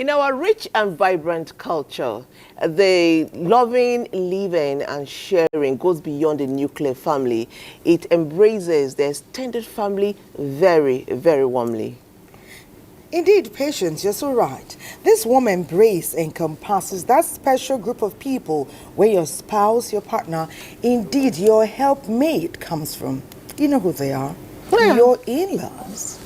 In our rich and vibrant culture, the loving, living, and sharing goes beyond the nuclear family. It embraces the extended family very, very warmly. Indeed, Patience, you're so right. This warm embrace encompasses that special group of people where your spouse, your partner, indeed your helpmate comes from. You know who they are? Yeah. Your in-laws.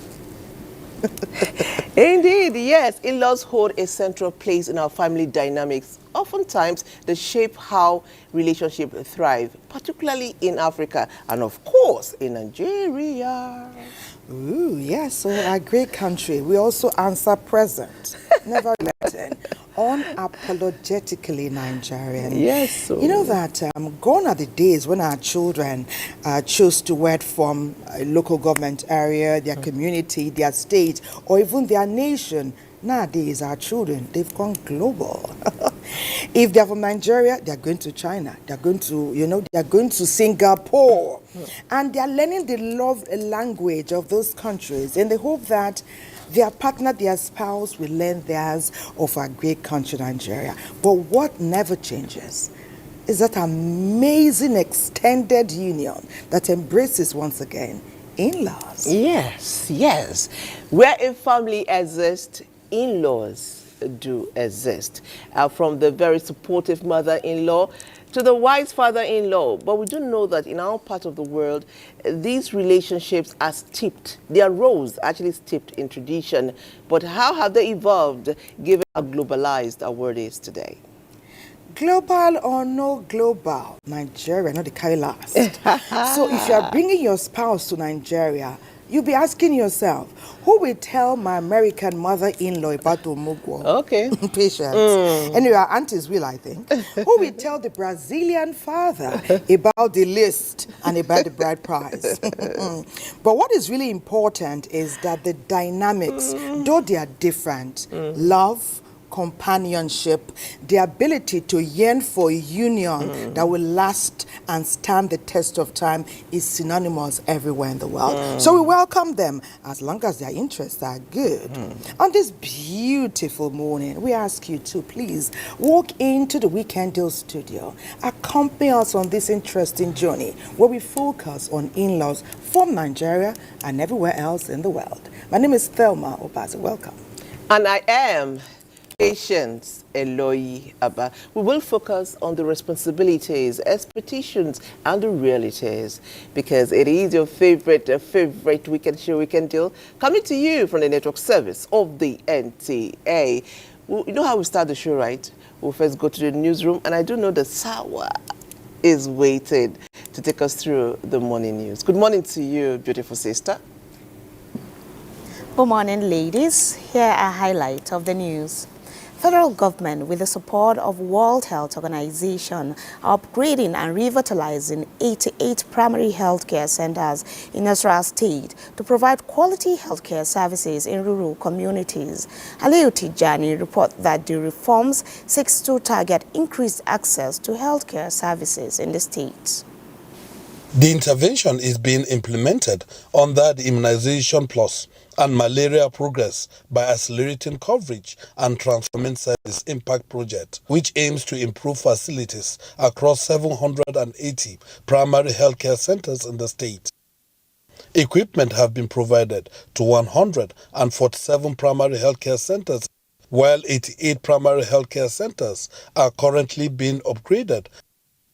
Indeed, yes. In-laws hold a central place in our family dynamics. Oftentimes, they shape how relationships thrive, particularly in Africa and, of course, in Nigeria. Ooh, yes, so our great country. We also answer present, never written, unapologetically Nigerian. Yes, so. You know that gone are the days when our children choose to work from a local government area, their community, their state, or even their nation. Nowadays, our children, they've gone global. If they're from Nigeria, they're going to China. They're going to, they're going to Singapore. And they're learning the love language of those countries in the hope that their partner, their spouse will learn theirs of our great country, Nigeria. But what never changes is that amazing extended union that embraces once again in-laws. Yes, yes. Where a family exists, in-laws do exist. From the very supportive mother-in-law to the wise father-in-law. But we do know that in our part of the world, these relationships are steeped. Their roles are actually steeped in tradition. But how have they evolved given how globalized our world is today? Global or no global, Nigeria, not the carry last. So if you are bringing your spouse to Nigeria, you'll be asking yourself, who will tell my American mother-in-law about Omugwo? Okay. Patience. Anyway, our aunties will, I think. Who will tell the Brazilian father about the list and about the bride price? But what is really important is that the dynamics, though they are different, love, companionship, the ability to yearn for a union that will last and stand the test of time is synonymous everywhere in the world. So we welcome them as long as their interests are good. On this beautiful morning, we ask you to please walk into the Weekend Deal studio. Accompany us on this interesting journey where we focus on in-laws from Nigeria and everywhere else in the world. My name is Thelma Obaze. Welcome. And I am Patience Eloyi Abba. We will focus on the responsibilities, expectations, and the realities because it is your favorite weekend show, Weekend Deal, coming to you from the network service of the NTA. You know how we start the show, right? We'll first go to the newsroom, and I do know that Sawa is waiting to take us through the morning news. Good morning to you, beautiful sister. Good morning, ladies. Here are highlights of the news. Federal government, with the support of World Health Organization, are upgrading and revitalizing 88 primary healthcare centers in Nasarawa State to provide quality healthcare services in rural communities. Aliyu Tijani reports that the reforms seeks to target increased access to healthcare services in the state. The intervention is being implemented under the Immunization Plus and Malaria Progress by Accelerating Coverage and Transforming Service Impact Project, which aims to improve facilities across 780 primary healthcare centers in the state. Equipment have been provided to 147 primary healthcare centers, while 88 primary healthcare centers are currently being upgraded.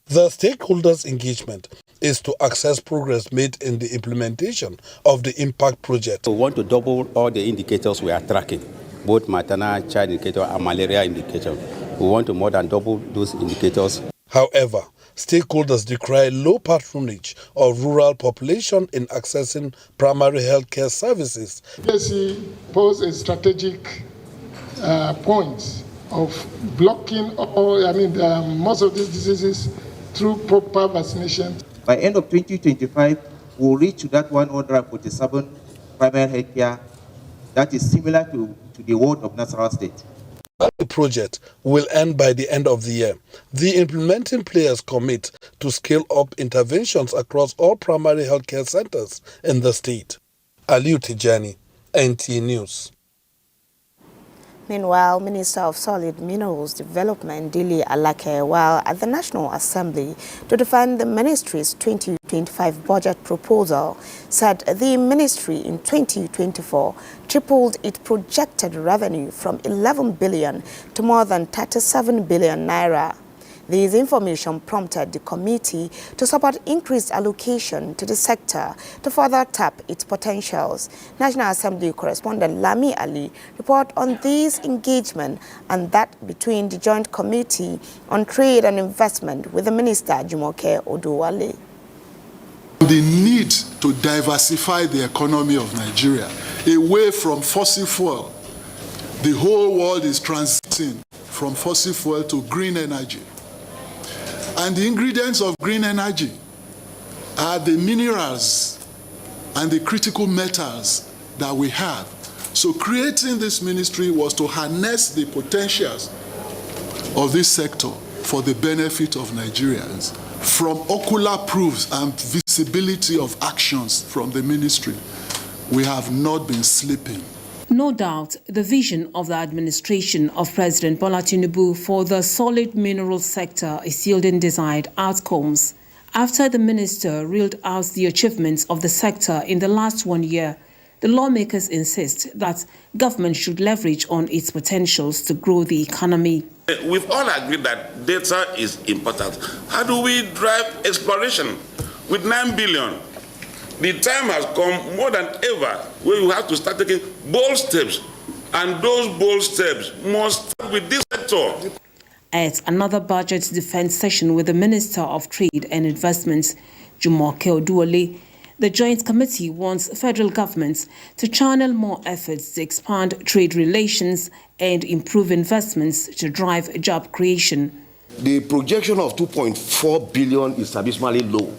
The stakeholders' engagement is to assess progress made in the implementation of the impact project. We want to double all the indicators we are tracking, both maternal child indicator and malaria indicator. We want to more than double those indicators. However, stakeholders decry low patronage of rural population in accessing primary healthcare services. PSC posed a strategic point of blocking most of these diseases through proper vaccination. By end of 2025, we'll reach to that 147 primary health care that is similar to the whole of Nasarawa State. The project will end by the end of the year. The implementing players commit to scale up interventions across all primary healthcare centers in the state. Aliyu Tijani, NTA News. Meanwhile, Minister of Solid Minerals Development, Dili Alake, while at the National Assembly to defend the ministry's 2025 budget proposal, said the ministry in 2024 tripled its projected revenue from 11 billion to more than 37 billion naira. This information prompted the committee to support increased allocation to the sector to further tap its potentials. National Assembly correspondent Lami Ali report on this engagement and that between the Joint Committee on Trade and Investment with the Minister Jumoke Oduwale. The need to diversify the economy of Nigeria away from fossil fuel. The whole world is transiting from fossil fuel to green energy. And the ingredients of green energy are the minerals and the critical metals that we have. So creating this ministry was to harness the potentials of this sector for the benefit of Nigerians. From ocular proofs and visibility of actions from the ministry, we have not been sleeping. No doubt, the vision of the administration of President Bola Tinubu for the solid mineral sector is yielding desired outcomes. After the minister reeled out the achievements of the sector in the last 1 year, the lawmakers insist that government should leverage on its potentials to grow the economy. We've all agreed that data is important. How do we drive exploration with 9 billion? The time has come more than ever where you have to start taking bold steps, and those bold steps must start with this sector. At another budget defense session with the Minister of Trade and Investment, Jumoke Oduwale, the Joint Committee wants federal governments to channel more efforts to expand trade relations and improve investments to drive job creation. The projection of 2.4 billion is abysmally low.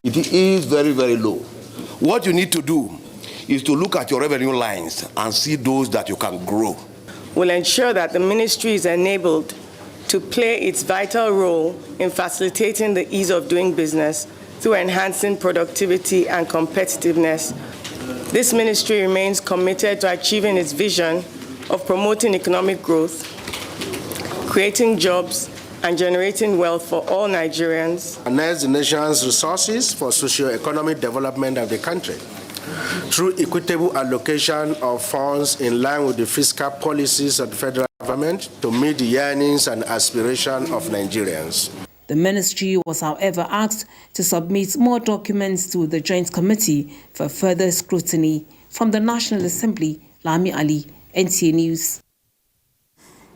It is very, very low. What you need to do is to look at your revenue lines and see those that you can grow. We'll ensure that the ministry is enabled to play its vital role in facilitating the ease of doing business through enhancing productivity and competitiveness. This ministry remains committed to achieving its vision of promoting economic growth, creating jobs, and generating wealth for all Nigerians. Harness the nation's resources for socio-economic development of the country through equitable allocation of funds in line with the fiscal policies of the federal government to meet the yearnings and aspirations of Nigerians. The ministry was, however, asked to submit more documents to the Joint Committee for further scrutiny. From the National Assembly, Lami Ali, NTA News.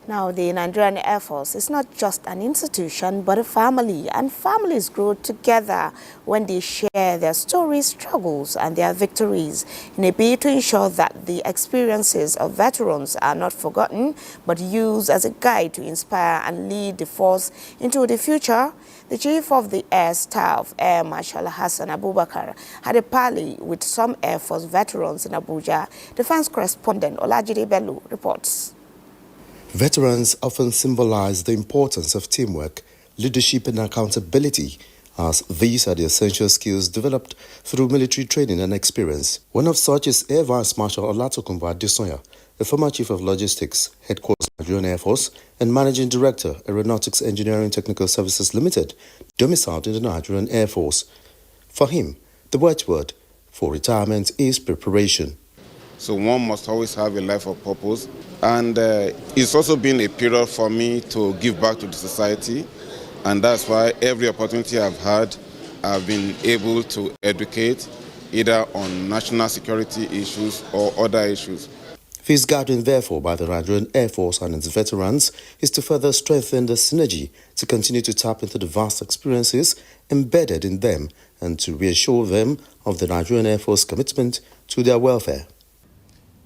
Now, the Nigerian Air Force is not just an institution, but a family, and families grow together when they share their stories, struggles, and their victories in a bid to ensure that the experiences of veterans are not forgotten, but used as a guide to inspire and lead the force into the future. The Chief of the Air Staff, Air Marshal Hassan Abubakar, had a parley with some Air Force veterans in Abuja. Defense correspondent Olajide Bello reports. Veterans often symbolize the importance of teamwork, leadership and accountability, as these are the essential skills developed through military training and experience. One of such is Air Vice Marshal Olatokunbo Adesonya, the former Chief of Logistics, Headquarters Nigerian Air Force, and Managing Director, Aeronautics Engineering Technical Services Limited, domiciled in the Nigerian Air Force. For him, the watchword for retirement is preparation. So one must always have a life of purpose. And it's also been a period for me to give back to the society. And that's why every opportunity I've had, I've been able to educate either on national security issues or other issues. This gathering, therefore, by the Nigerian Air Force and its veterans is to further strengthen the synergy, to continue to tap into the vast experiences embedded in them and to reassure them of the Nigerian Air Force commitment to their welfare.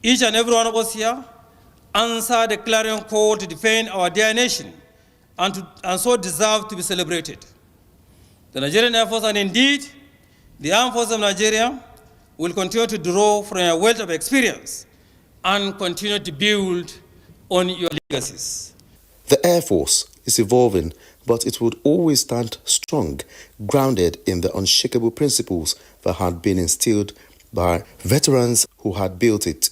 Each and every one of us here answer the clarion call to defend our dear nation and so deserve to be celebrated. The Nigerian Air Force and indeed the Armed Forces of Nigeria will continue to draw from a wealth of experience and continue to build on your legacies. The Air Force is evolving, but it would always stand strong, grounded in the unshakable principles that had been instilled by veterans who had built it.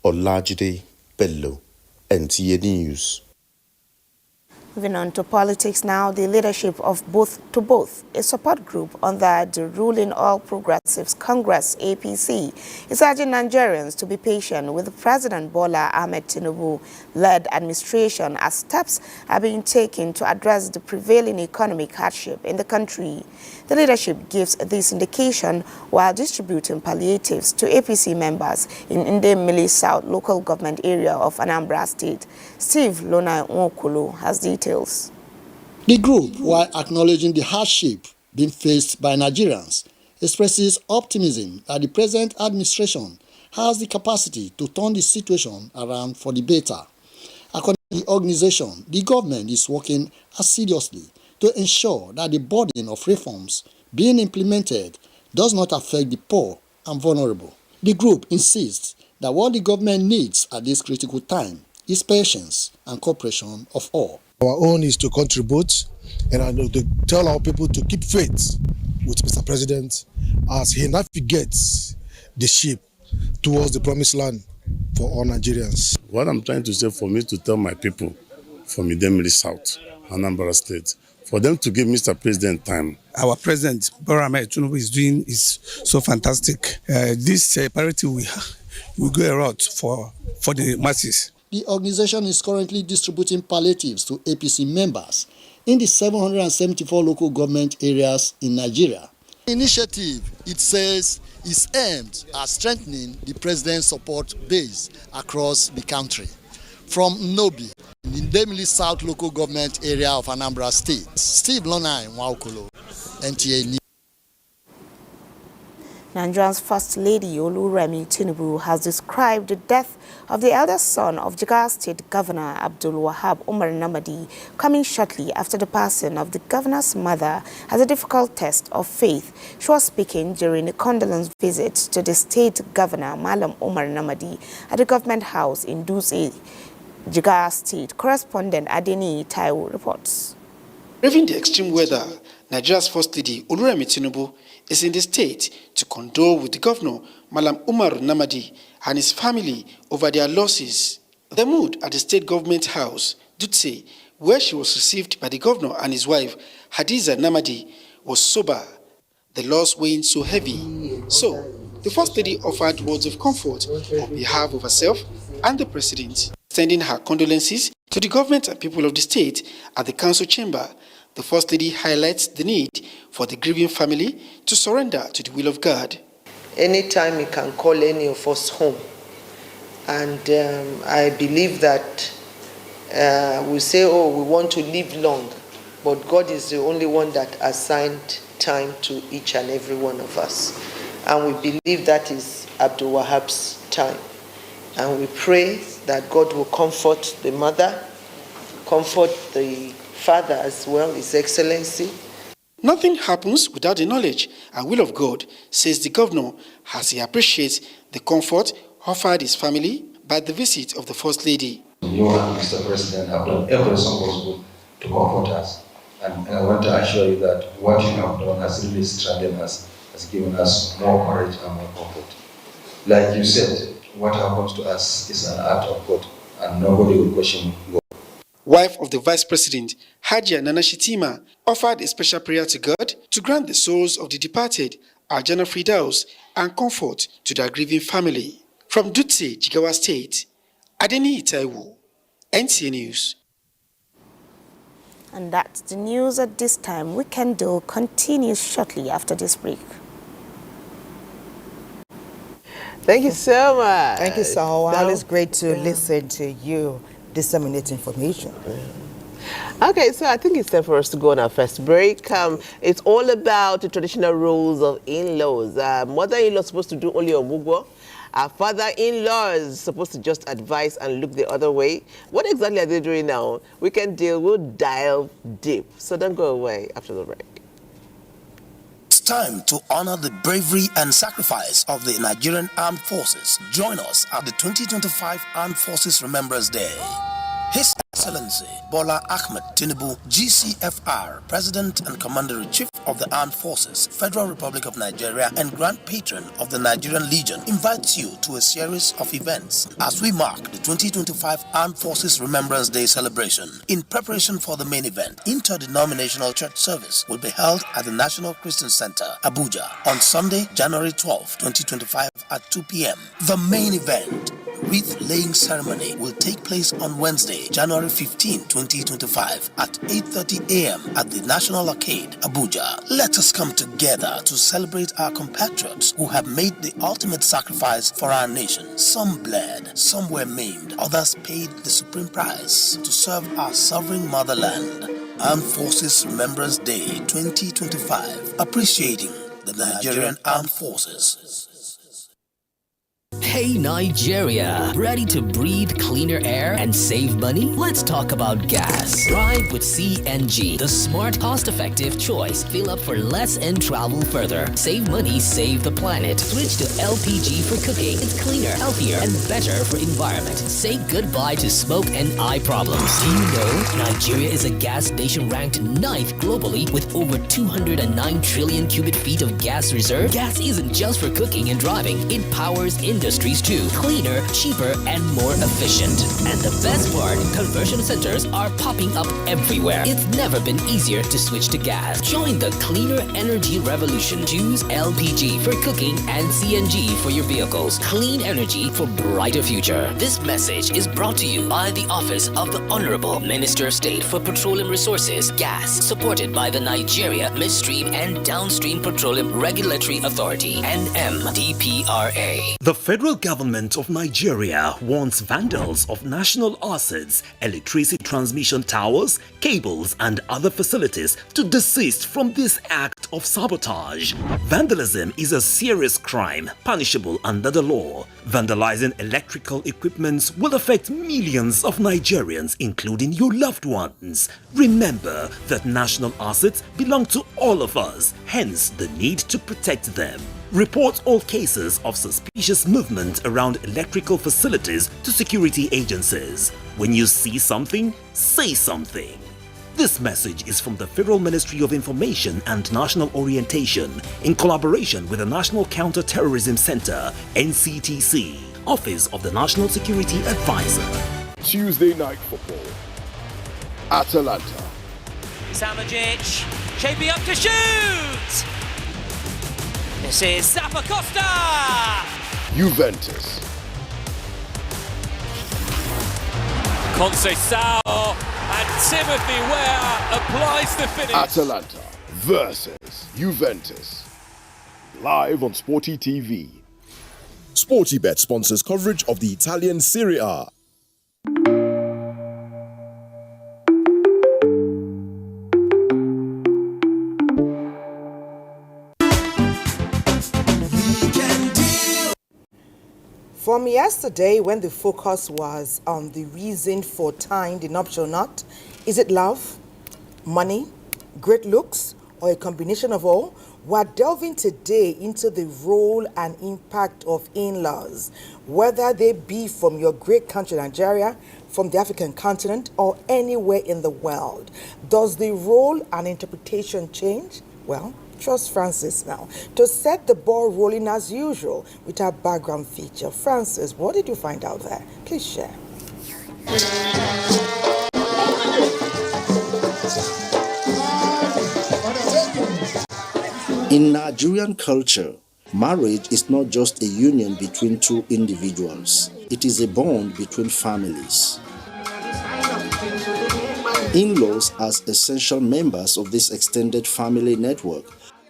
Olajide Bello, NTA News. Moving on to politics now, the leadership of Both to Both, a support group under the ruling All Progressives Congress (APC), is urging Nigerians to be patient with President Bola Ahmed Tinubu-led administration as steps are being taken to address the prevailing economic hardship in the country. The leadership gives this indication while distributing palliatives to APC members in Ndemili South local government area of Anambra State. Steve Lona Nwokolo has details. The group, while acknowledging the hardship being faced by Nigerians, expresses optimism that the present administration has the capacity to turn the situation around for the better. According to the organization, the government is working assiduously to ensure that the burden of reforms being implemented does not affect the poor and vulnerable. The group insists that what the government needs at this critical time is patience and cooperation of all. Our own is to contribute and to tell our people to keep faith with Mr. President as he navigates the ship towards the promised land for all Nigerians. What I'm trying to say for me to tell my people from Idemili South, Anambra State, for them to give Mr. President time. Our President, Bola Ahmed Tinubu, is doing is so fantastic. This parity will go a lot for the masses. The organization is currently distributing palliatives to APC members in the 774 local government areas in Nigeria. The initiative, it says, is aimed at strengthening the president's support base across the country. From Nobi, in the Ndemili South local government area of Anambra State, Steve Lonai Nwokolo, NTA News. Nigeria's First Lady Oluremi Tinubu has described the death of the eldest son of Jigawa State Governor Abdul Wahab Umar Namadi coming shortly after the passing of the governor's mother as a difficult test of faith. She was speaking during a condolence visit to the state governor Malam Umar Namadi at the government house in Dutse, Jigawa State. Correspondent Adeni Taiwo reports. Braving the extreme weather, Nigeria's First Lady Oluremi Tinubu is in the state to condole with the governor, Malam Umar Namadi, and his family over their losses. The mood at the state government house, Dutse, where she was received by the governor and his wife, Hadiza Namadi, was sober, the loss weighing so heavy. So, the First Lady offered words of comfort on behalf of herself and the President, sending her condolences to the government and people of the state at the council chamber. The First Lady highlights the need for the grieving family to surrender to the will of God. Anytime you can call any of us home. And I believe that we say, oh, we want to live long, but God is the only one that assigned time to each and every one of us. And we believe that is Abdul Wahab's time. And we pray that God will comfort the mother, comfort the father as well, His Excellency. Nothing happens without the knowledge and will of God, says the governor, as he appreciates the comfort offered his family by the visit of the First Lady. You and Mr. President have done everything possible to comfort us. And I want to assure you that what you have done has really strengthened us, has given us more courage and more comfort. Like you said, what happens to us is an act of God, and nobody will question God. Wife of the Vice President, Hajia Nana Shitima, offered a special prayer to God to grant the souls of the departed Arjana Fridaus and comfort to their grieving family. From Dutse, Jigawa State, Adeni Taiwo, NTA News. And that's the news at this time. Weekend Deal continues shortly after this break. Thank you so much. Thank you, so much. Always great to listen to you disseminate information. Okay, so I think it's time for us to go on our first break. It's all about the traditional roles of in-laws. Mother-in-law is supposed to do only omugwo. Our father-in-law is supposed to just advise and look the other way. What exactly are they doing now? We'll dive deep. So don't go away after the break. It's time to honor the bravery and sacrifice of the Nigerian Armed Forces. Join us at the 2025 Armed Forces Remembrance Day. His Excellency Bola Ahmed Tinubu, GCFR, President and Commander-in-Chief of the Armed Forces, Federal Republic of Nigeria, and Grand Patron of the Nigerian Legion, invites you to a series of events as we mark the 2025 Armed Forces Remembrance Day celebration. In preparation for the main event, interdenominational church service will be held at the National Christian Center, Abuja, on Sunday, January 12, 2025 at 2 p.m. The main event, wreath-laying ceremony, will take place on Wednesday, January 15, 2025 at 8:30 a.m. at the National Arcade, Abuja. Let us come together to celebrate our compatriots who have made the ultimate sacrifice for our nation. Some bled, some were maimed, others paid the supreme price to serve our sovereign motherland. Armed Forces Remembrance Day 2025, appreciating the Nigerian Armed Forces. Hey Nigeria, ready to breathe cleaner air and save money? Let's talk about gas. Drive with CNG, the smart, cost-effective choice. Fill up for less and travel further. Save money, save the planet. Switch to LPG for cooking. It's cleaner, healthier, and better for environment. Say goodbye to smoke and eye problems. Do you know Nigeria is a gas nation ranked 9th globally with over 209 trillion cubic feet of gas reserve? Gas isn't just for cooking and driving. It powers industries too. Cleaner, cheaper, and more efficient. And the best part, conversion centers are popping up everywhere. It's never been easier to switch to gas. Join the cleaner energy revolution. Choose LPG for cooking and CNG for your vehicles. Clean energy for brighter future. This message is brought to you by the Office of the Honorable Minister of State for Petroleum Resources, Gas, supported by the Nigeria Midstream and Downstream Petroleum Regulatory Authority, NMDPRA. The federal government of Nigeria warns vandals of national assets, electricity transmission towers, cables, and other facilities to desist from this act of sabotage. Vandalism is a serious crime punishable under the law. Vandalizing electrical equipment will affect millions of Nigerians, including your loved ones. Remember that national assets belong to all of us, hence the need to protect them. Report all cases of suspicious movement around electrical facilities to security agencies. When you see something, say something. This message is from the Federal Ministry of Information and National Orientation in collaboration with the National Counter-Terrorism Center, NCTC, Office of the National Security Advisor. Tuesday night football. Atalanta. Samajic, shaping up to shoot! This is Zappacosta! Juventus. Conceição and Timothy Weah applies the finish. Atalanta versus Juventus. Live on Sporty TV. SportyBet sponsors coverage of the Italian Serie A. From yesterday, when the focus was on the reason for tying the nuptial knot, is it love, money, great looks, or a combination of all? We're delving today into the role and impact of in-laws, whether they be from your great country Nigeria, from the African continent, or anywhere in the world. Does the role and interpretation change? Well, trust Francis now to set the ball rolling as usual with our background feature. Francis, what did you find out there? Please share. In Nigerian culture, marriage is not just a union between two individuals. It is a bond between families. In-laws, as essential members of this extended family network,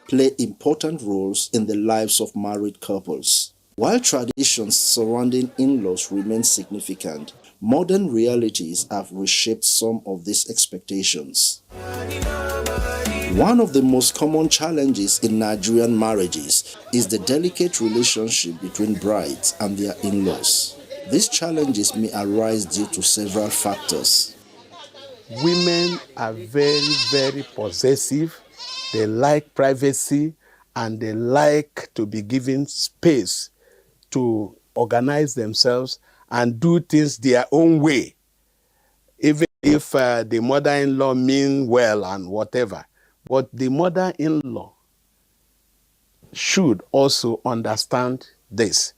play important roles in the lives of married couples. While traditions surrounding in-laws remain significant, modern realities have reshaped some of these expectations. One of the most common challenges in Nigerian marriages is the delicate relationship between brides and their in-laws. These challenges may arise due to several factors. Women are very, very possessive. They like privacy and they like to be given space to organize themselves and do things their own way. Even if the mother-in-law mean well and whatever. But the mother-in-law should also understand this.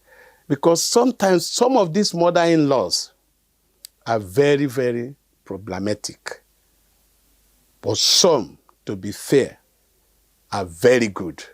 Because sometimes some of these mother-in-laws are very, very problematic. But some, to be fair, are very good.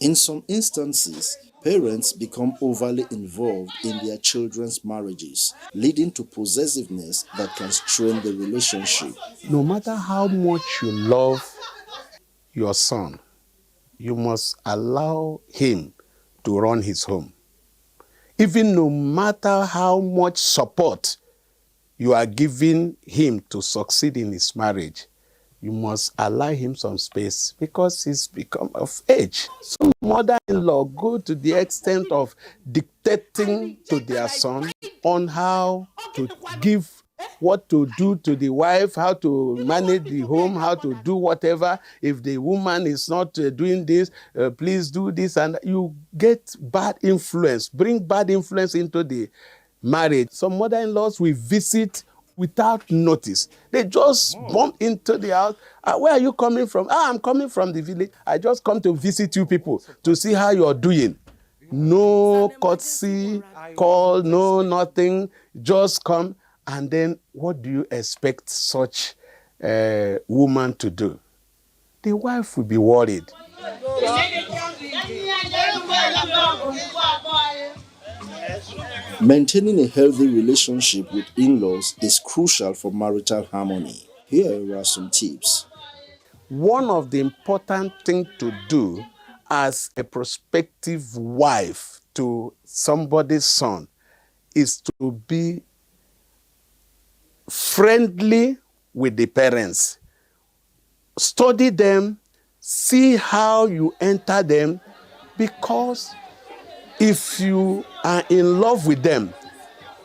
In some instances, parents become overly involved in their children's marriages, leading to possessiveness that can strain the relationship. No matter how much you love your son, you must allow him to run his home. Even no matter how much support you are giving him to succeed in his marriage, you must allow him some space because he's become of age. Some mother-in-law go to the extent of dictating to their son on how to give, what to do to the wife, how to manage the home, how to do whatever. If the woman is not doing this, please do this. And you get bad influence, bring bad influence into the marriage. Some mother-in-laws will visit without notice. They just bump into the house. Where are you coming from? I'm coming from the village. I just come to visit you people to see how you're doing. No courtesy, call, no nothing. Just come. And then what do you expect such a woman to do? The wife will be worried. Maintaining a healthy relationship with in-laws is crucial for marital harmony. Here are some tips. One of the important things to do as a prospective wife to somebody's son is to be friendly with the parents. Study them, see how you enter them, because if you are in love with them,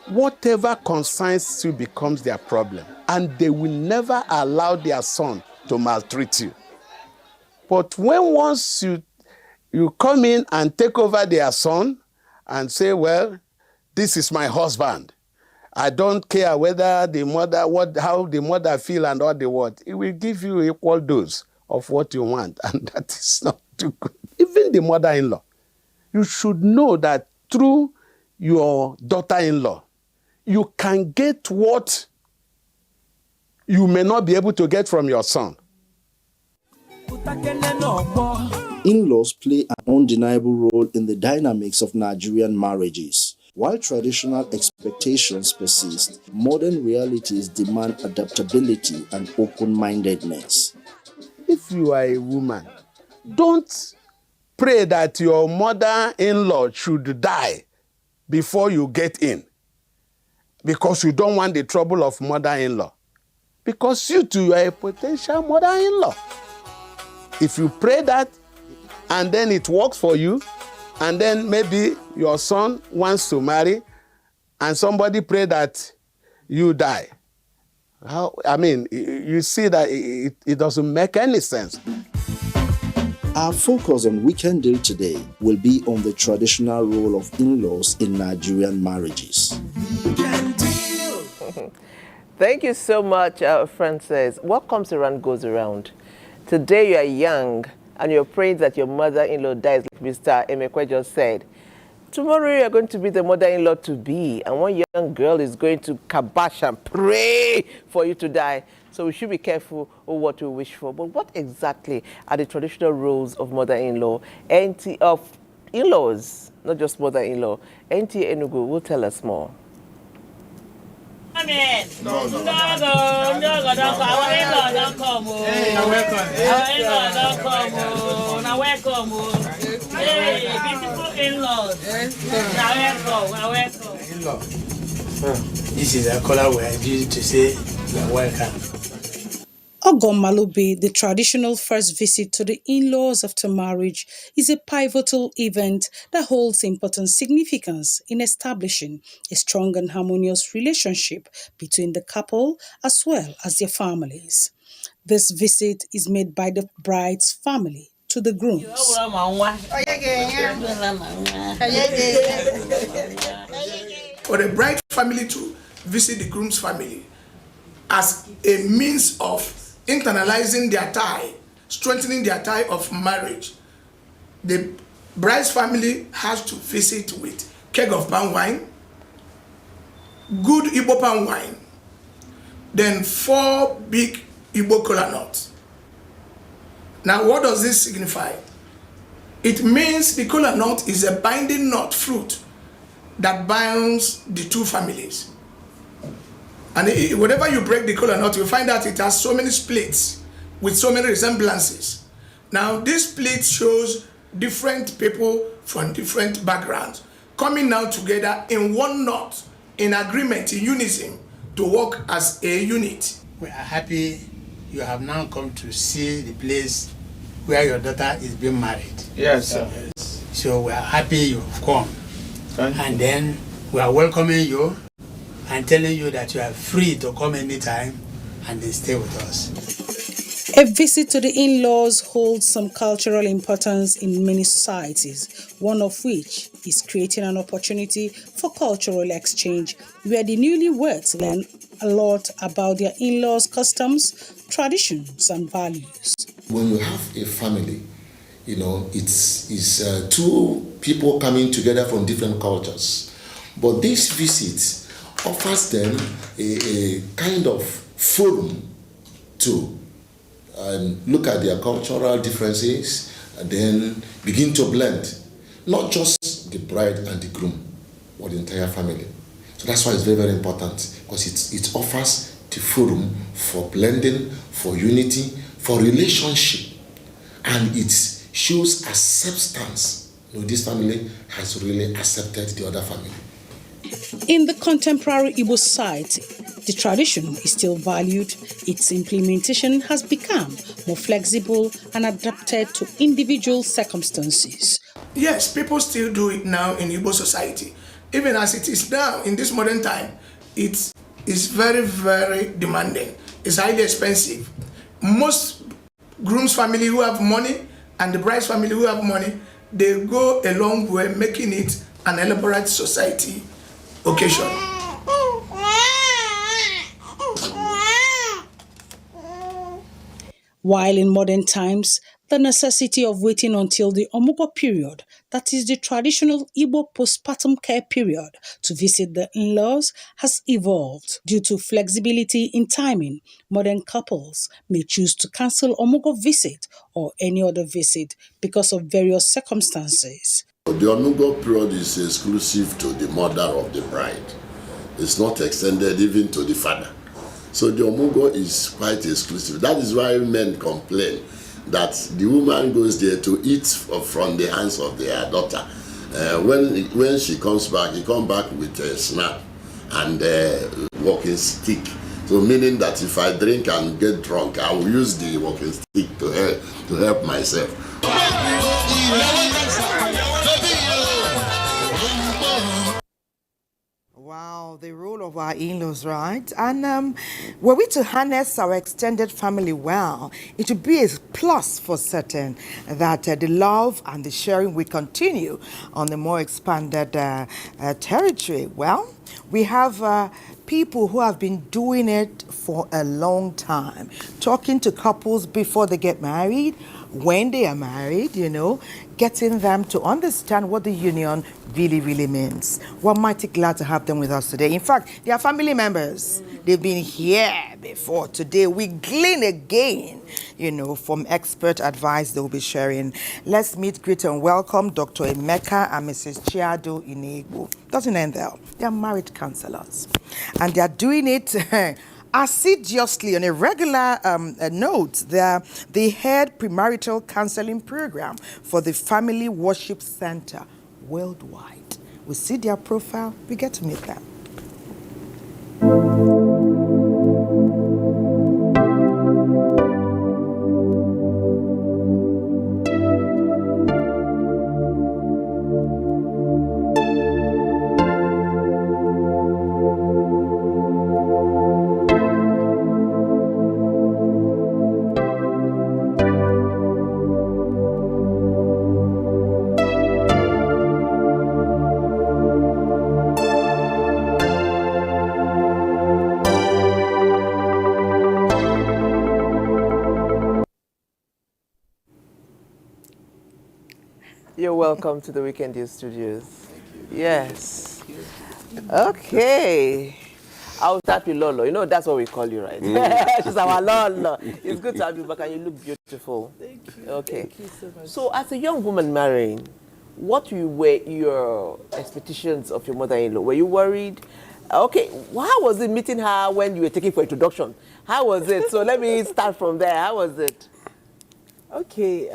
whatever concerns you becomes their problem, and they will never allow their son to maltreat you. But when once you come in and take over their son and say, well, this is my husband, I don't care whether the mother, how the mother feel and all the what, it will give you equal dose of what you want, and that is not too good. Even the mother-in-law, you should know that through your daughter-in-law, you can get what you may not be able to get from your son. In-laws play an undeniable role in the dynamics of Nigerian marriages. While traditional expectations persist, modern realities demand adaptability and open-mindedness. If you are a woman, don't pray that your mother-in-law should die before you get in, because you don't want the trouble of mother-in-law. Because you too are a potential mother-in-law. If you pray that, and then it works for you, and then maybe your son wants to marry, and somebody pray that you die. You see that it doesn't make any sense. Our focus on Weekend Deal today will be on the traditional role of in-laws in Nigerian marriages. Thank you so much, Frances. What comes around goes around. Today you are young and you're praying that your mother-in-law dies, like Mr. Emekwe just said. Tomorrow you are going to be the mother-in-law to be, and one young girl is going to kabash and pray for you to die. So we should be careful of what we wish for. But what exactly are the traditional roles of mother-in-law, of in-laws, not just mother-in-law? NTA Enugu will tell us more. Hey, beautiful in-laws. In-law. This is a color we are using to say you are welcome. Ogom Malube, the traditional first visit to the in-laws after marriage, is a pivotal event that holds important significance in establishing a strong and harmonious relationship between the couple as well as their families. This visit is made by the bride's family to the grooms. For the bride family to visit the groom's family as a means of internalizing their tie, strengthening their tie of marriage, the bride's family has to visit with keg of palm wine, good Igbo palm wine, then 4 big Igbo kola nuts. Now, what does this signify? It means the kola nut is a binding nut fruit that binds the two families. And whenever you break the kola nut, you find that it has so many splits with so many resemblances. Now, this split shows different people from different backgrounds coming now together in one knot, in agreement, in unison, to work as a unit. We are happy you have now come to see the place where your daughter is being married. Yes, sir. So we are happy you've come. And then we are welcoming you and telling you that you are free to come anytime and then stay with us. A visit to the in-laws holds some cultural importance in many societies, one of which is creating an opportunity for cultural exchange where the newlyweds learn a lot about their in-laws' customs, traditions, and values. When you have a family, it's two people coming together from different cultures. But this visit offers them a kind of forum to look at their cultural differences and then begin to blend, not just the bride and the groom, but the entire family. So that's why it's very, very important, because it offers the forum for blending, for unity, for relationship, and it shows acceptance. This family has really accepted the other family. In the contemporary Igbo society, the tradition is still valued. Its implementation has become more flexible and adapted to individual circumstances. Yes, people still do it now in Igbo society. Even as it is now, in this modern time, it is very, very demanding. It's highly expensive. Most groom's family who have money and the bride's family who have money, they go a long way making it an elaborate society occasion. While in modern times, the necessity of waiting until the Omugo period, that is the traditional Igbo postpartum care period, to visit the in-laws has evolved. Due to flexibility in timing, modern couples may choose to cancel Omugo visit or any other visit because of various circumstances. The Omugo period is exclusive to the mother of the bride. It's not extended even to the father. So the Omugo is quite exclusive. That is why men complain that the woman goes there to eat from the hands of their daughter. When she comes back, he comes back with a snap and a walking stick. So meaning that if I drink and get drunk, I will use the walking stick to help myself. Wow, the role of our in-laws, right? And were we to harness our extended family well, it would be a plus for certain that the love and the sharing will continue on the more expanded territory. Well, we have people who have been doing it for a long time, talking to couples before they get married, when they are married, getting them to understand what the union really, really means. We're mighty glad to have them with us today. In fact, they are family members. They've been here before. Today, we glean again, from expert advice they'll be sharing. Let's meet, greet, and welcome Dr. Emeka and Mrs. Chiado Inegbu. Doesn't end there. They are married counselors. And they are doing it assiduously on a regular note. They're the head premarital counseling program for the Family Worship Center worldwide. We see their profile, we get to meet them. You're welcome to the Weekend News Studios. Yes. Okay. I'll start with Lolo. You know, that's what we call you, right? She's our Lolo. It's good to have you back and you look beautiful. Thank you. Okay. Thank you so much. So, as a young woman marrying, what were your expectations of your mother-in-law? Were you worried? Okay, how was it meeting her when you were taking for introduction? How was it? So, let me start from there. How was it? Okay,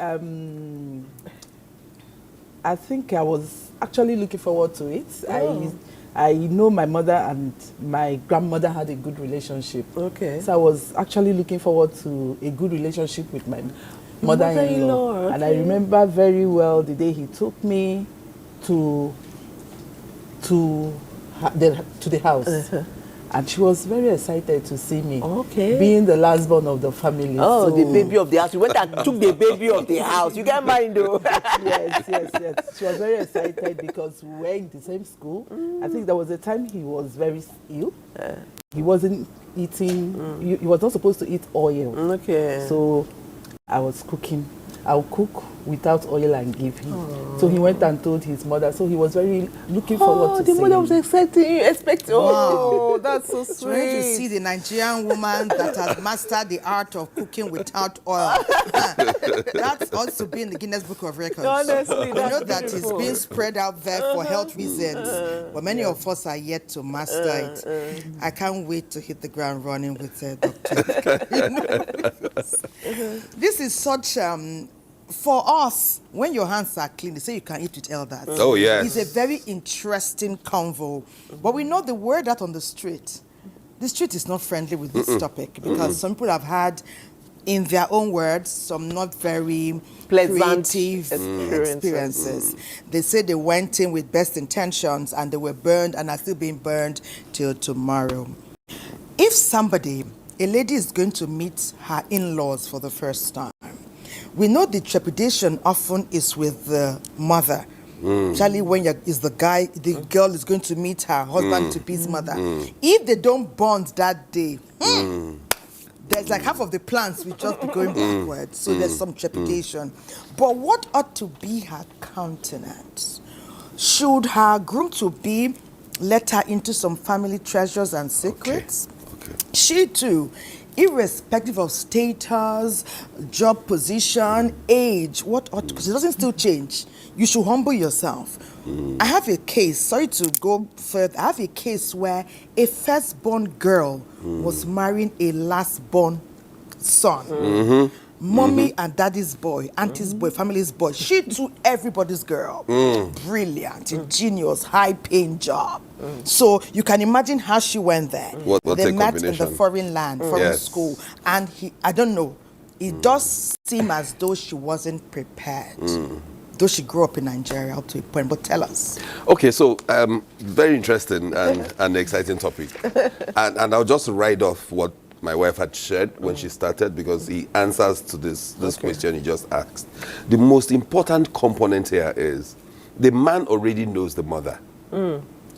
I think I was actually looking forward to it. Oh. I know my mother and my grandmother had a good relationship. Okay. So I was actually looking forward to a good relationship with my mother-in-law. Okay. And I remember very well the day he took me to the house. And she was very excited to see me. Okay. Being the last born of the family. Oh, so the baby of the house. You went and took the baby of the house. You can't mind, though. Yes. She was very excited because we were in the same school. I think there was a time he was very ill. He wasn't eating, he was not supposed to eat oil. Okay. So I was cooking. I'll cook without oil and give him. So he went and told his mother. So he was very looking forward to the seeing mother was me. expecting. Oh, that's so It's great to sweet. see the Nigerian woman that has mastered the art of cooking without oil. That ought to be in the Guinness Book of Records. Honestly, you that's know that it's beautiful. being spread out there for health reasons, but many of us are yet to master it. I can't wait to hit the ground running with Dr. This is such for us, when your hands are clean, they say you can eat with elders. Oh, yes. It's a very interesting convo. But we know the word out on the street. The street is not friendly with this topic because some people have had, in their own words, some not very Pleasant creative experiences. They say they went in with best intentions and they were burned and are still being burned till tomorrow. If somebody, a lady is going to meet her in-laws for the first time, we know the trepidation often is with the mother. Especially when the girl is going to meet her husband to be his mother. If they don't bond that day, there's like half of the plans will just be going backwards. So there's some trepidation. But what ought to be her countenance? Should her groom-to-be let her into some family treasures and secrets? Okay. She too, irrespective of status, job position, age, because it doesn't still change. You should humble yourself. I have a case, sorry to go further, I have a case where a firstborn girl was marrying a lastborn son. Mommy and daddy's boy, auntie's boy, family's boy. She too, everybody's girl. Brilliant, ingenious, high-paying job. So you can imagine how she went there. What They a met in the combination. foreign land, foreign Yes. school. And I don't know, it does seem as though she wasn't prepared. Though she grew up in Nigeria up to a point, but tell us. Okay, so very interesting and exciting topic. And I'll just write off what my wife had shared when she started because he answers to this question you just asked. The most important component here is the man already knows the mother.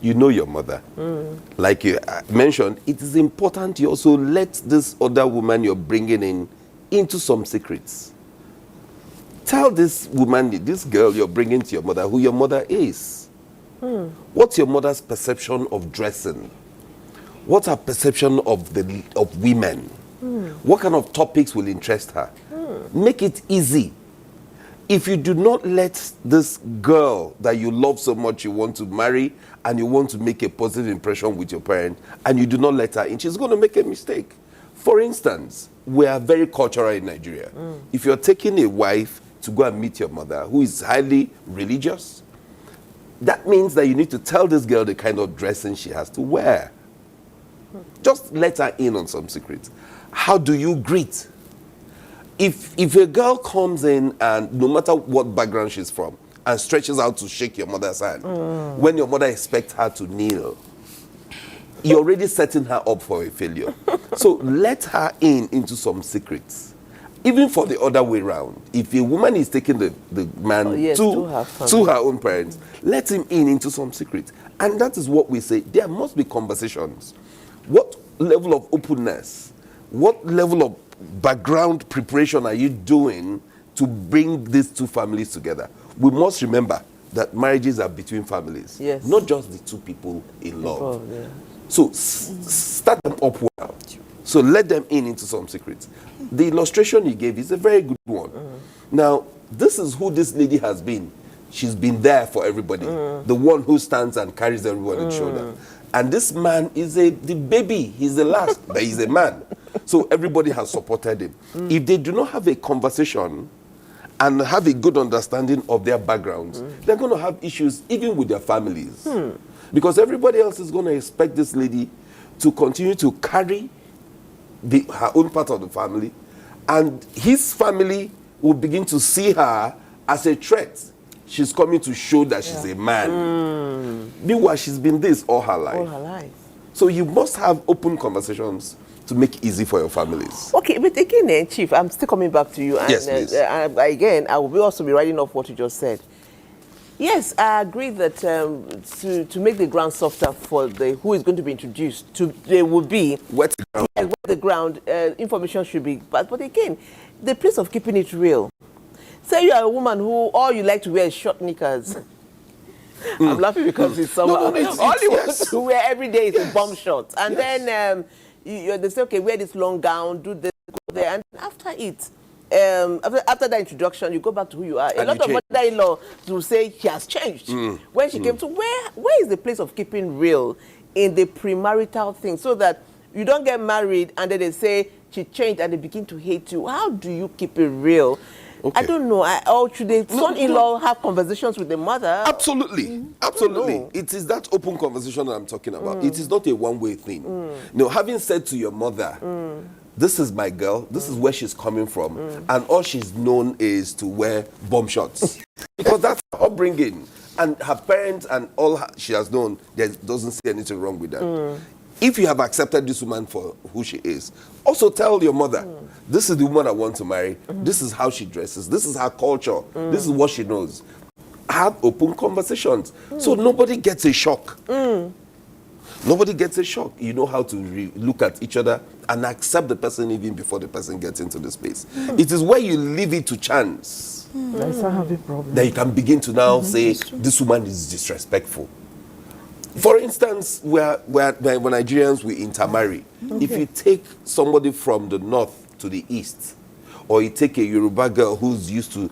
You know your mother. Like you mentioned, it is important you also let this other woman you're bringing in into some secrets. Tell this woman, this girl you're bringing to your mother, who your mother is. What's your mother's perception of dressing? What's her perception of women? What kind of topics will interest her? Make it easy. If you do not let this girl that you love so much, you want to marry, and you want to make a positive impression with your parent, and you do not let her in, she's going to make a mistake. For instance, we are very cultural in Nigeria. If you're taking a wife to go and meet your mother, who is highly religious, that means that you need to tell this girl the kind of dressing she has to wear. Just let her in on some secrets. How do you greet? If a girl comes in and no matter what background she's from and stretches out to shake your mother's hand, when your mother expects her to kneel, you're already setting her up for a failure. So let her into some secrets. Even for the other way around, if a woman is taking the man to her own parents, let him into some secrets. And that is what we say. There must be conversations. What level of openness, what level of background preparation are you doing to bring these two families together? we must remember that marriages are between families, Yes. not just the two people in love. Yeah. So start them up well. So let them into some secrets. The illustration you gave is a very good one. Now, this is who this lady has been. She's been there for everybody. The one who stands and carries everyone on his shoulder. And this man is the baby. He's the last, but he's a man. So everybody has supported him. If they do not have a conversation and have a good understanding of their backgrounds, they're going to have issues even with their families. Because everybody else is going to expect this lady to continue to carry her own part of the family, and his family will begin to see her as a threat. She's coming to show that she's a man. Meanwhile, she's been this all her life. All her life. So you must have open conversations to make it easy for your families. Okay, but again, Chief, I'm still coming back to you. And, Yes, please. Again, I will also be writing off what you just said. Yes, I agree that to make the ground softer for who is going to be introduced, there will be wet the ground. Wet the ground. Information should be, but again, the place of keeping it real. Say you are a woman who all you like to wear is short knickers. I'm laughing because it's summer. All you want to wear every day is a bomb short, and then they say, okay, wear this long gown, do this, go there, and after it. After that introduction, you go back to who you are. A lot of mother-in-law will say he has changed. When she came to, where is the place of keeping real in the premarital thing, so that you don't get married and then they say she changed and they begin to hate you? How do you keep it real? Okay. I don't know. Or should the son-in-law have conversations with the mother? Absolutely. Absolutely. It is that open conversation that I'm talking about. It is not a one-way thing. No, having said to your mother, this is my girl, this is where she's coming from, and all she's known is to wear bomb shots. Because that's her upbringing. And her parents and all she has known, there doesn't see anything wrong with that. If you have accepted this woman for who she is, also tell your mother, this is the woman I want to marry, this is how she dresses, this is her culture, this is what she knows. Have open conversations so nobody gets a shock. Nobody gets a shock. You know how to look at each other and accept the person even before the person gets into the space. It is where you leave it to chance That's I have a problem. that you can begin to now say, this woman is disrespectful. For instance, when Nigerians, we intermarry. If you take somebody from the north to the east, or you take a Yoruba girl who's used to,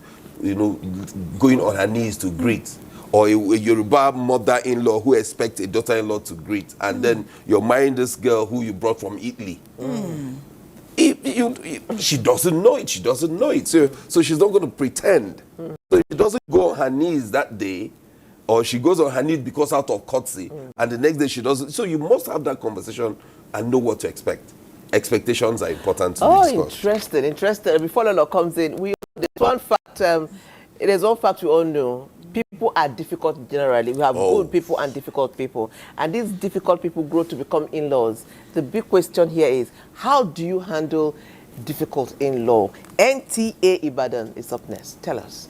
going on her knees to greet, or a Yoruba mother-in-law who expects a daughter-in-law to greet, and then you're marrying this girl who you brought from Italy. She doesn't know it. She doesn't know it. So she's not going to pretend. So she doesn't go on her knees that day, or she goes on her knees because out of courtesy, and the next day she doesn't. So you must have that conversation and know what to expect. Expectations are important to be discussed. Interesting. Before Lolo comes in, there's one fact we all know. People are difficult generally. We have good people and difficult people. And these difficult people grow to become in-laws. The big question here is, how do you handle difficult in-law? NTA Ibadan is up next. Tell us.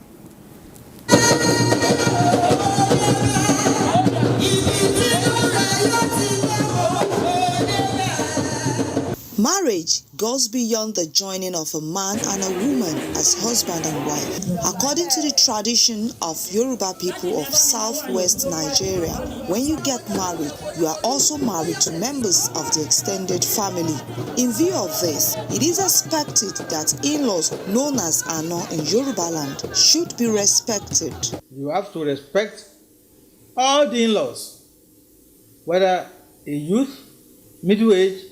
Marriage goes beyond the joining of a man and a woman as husband and wife. According to the tradition of Yoruba people of southwest Nigeria, when you get married, you are also married to members of the extended family. In view of this, it is expected that in-laws known as Ano in Yoruba land should be respected. You have to respect all the in-laws, whether a youth, middle-aged,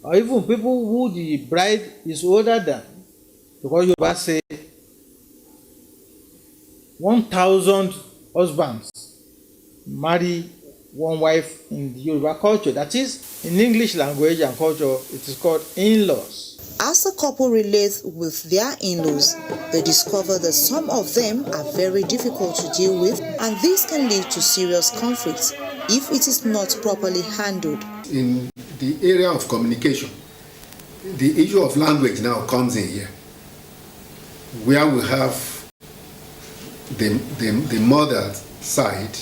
or even people who the bride is older than, because Yoruba say 1,000 husbands marry one wife in the Yoruba culture. That is, in English language and culture, it is called in-laws. As the couple relates with their in-laws, they discover that some of them are very difficult to deal with, and this can lead to serious conflicts if it is not properly handled. In the area of communication, the issue of language now comes in here, where we have the mother side,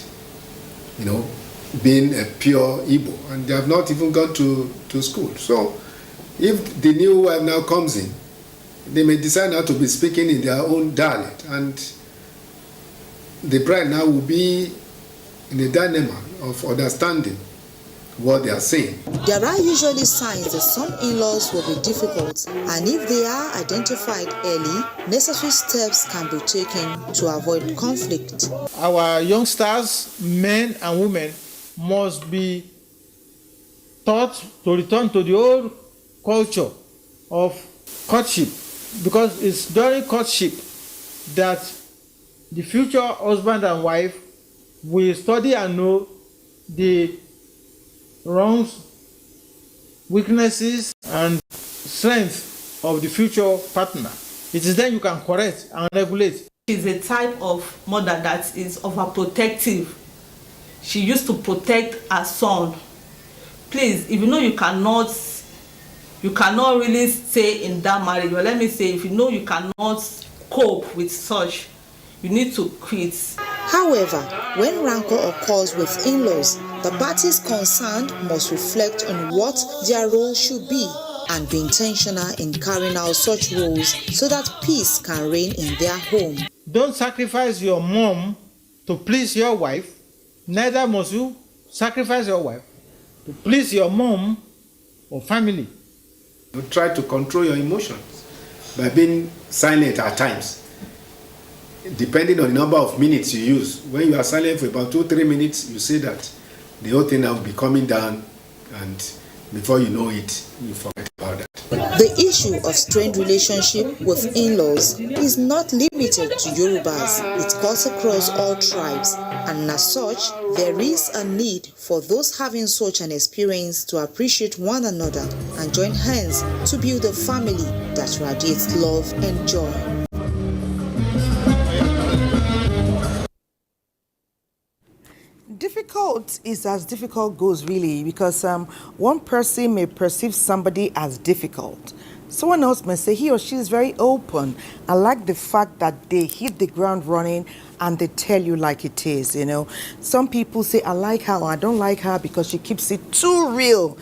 being a pure Igbo, and they have not even gone to school. So if the new wife now comes in, they may decide not to be speaking in their own dialect, and the bride now will be in a dilemma of understanding what they are saying. There are usually signs that some in-laws will be difficult, and if they are identified early, necessary steps can be taken to avoid conflict. Our youngsters, men and women, must be taught to return to the old culture of courtship, because it's during courtship that the future husband and wife will study and know the wrongs, weaknesses, and strengths of the future partner. It is then you can correct and regulate. She's a type of mother that is overprotective. She used to protect her son. Please, if you know you cannot really stay in that marriage, or let me say, if you know you cannot cope with such, you need to quit. However, when rancor occurs with in-laws, the parties concerned must reflect on what their role should be and be intentional in carrying out such roles so that peace can reign in their home. Don't sacrifice your mom to please your wife, neither must you sacrifice your wife to please your mom or family. You try to control your emotions by being silent at times. Depending on the number of minutes you use. When you are silent for about 2-3 minutes, you see that the whole thing will be coming down, and before you know it, you forget about that. The issue of strained relationship with in-laws is not limited to Yorubas. It cuts across all tribes, and as such, there is a need for those having such an experience to appreciate one another and join hands to build a family that radiates love and joy. Difficult is as difficult goes, really, because one person may perceive somebody as difficult. Someone else may say he or she is very open. I like the fact that they hit the ground running and they tell you like it is, you know. Some people say, I like her or I don't like her because she keeps it too real.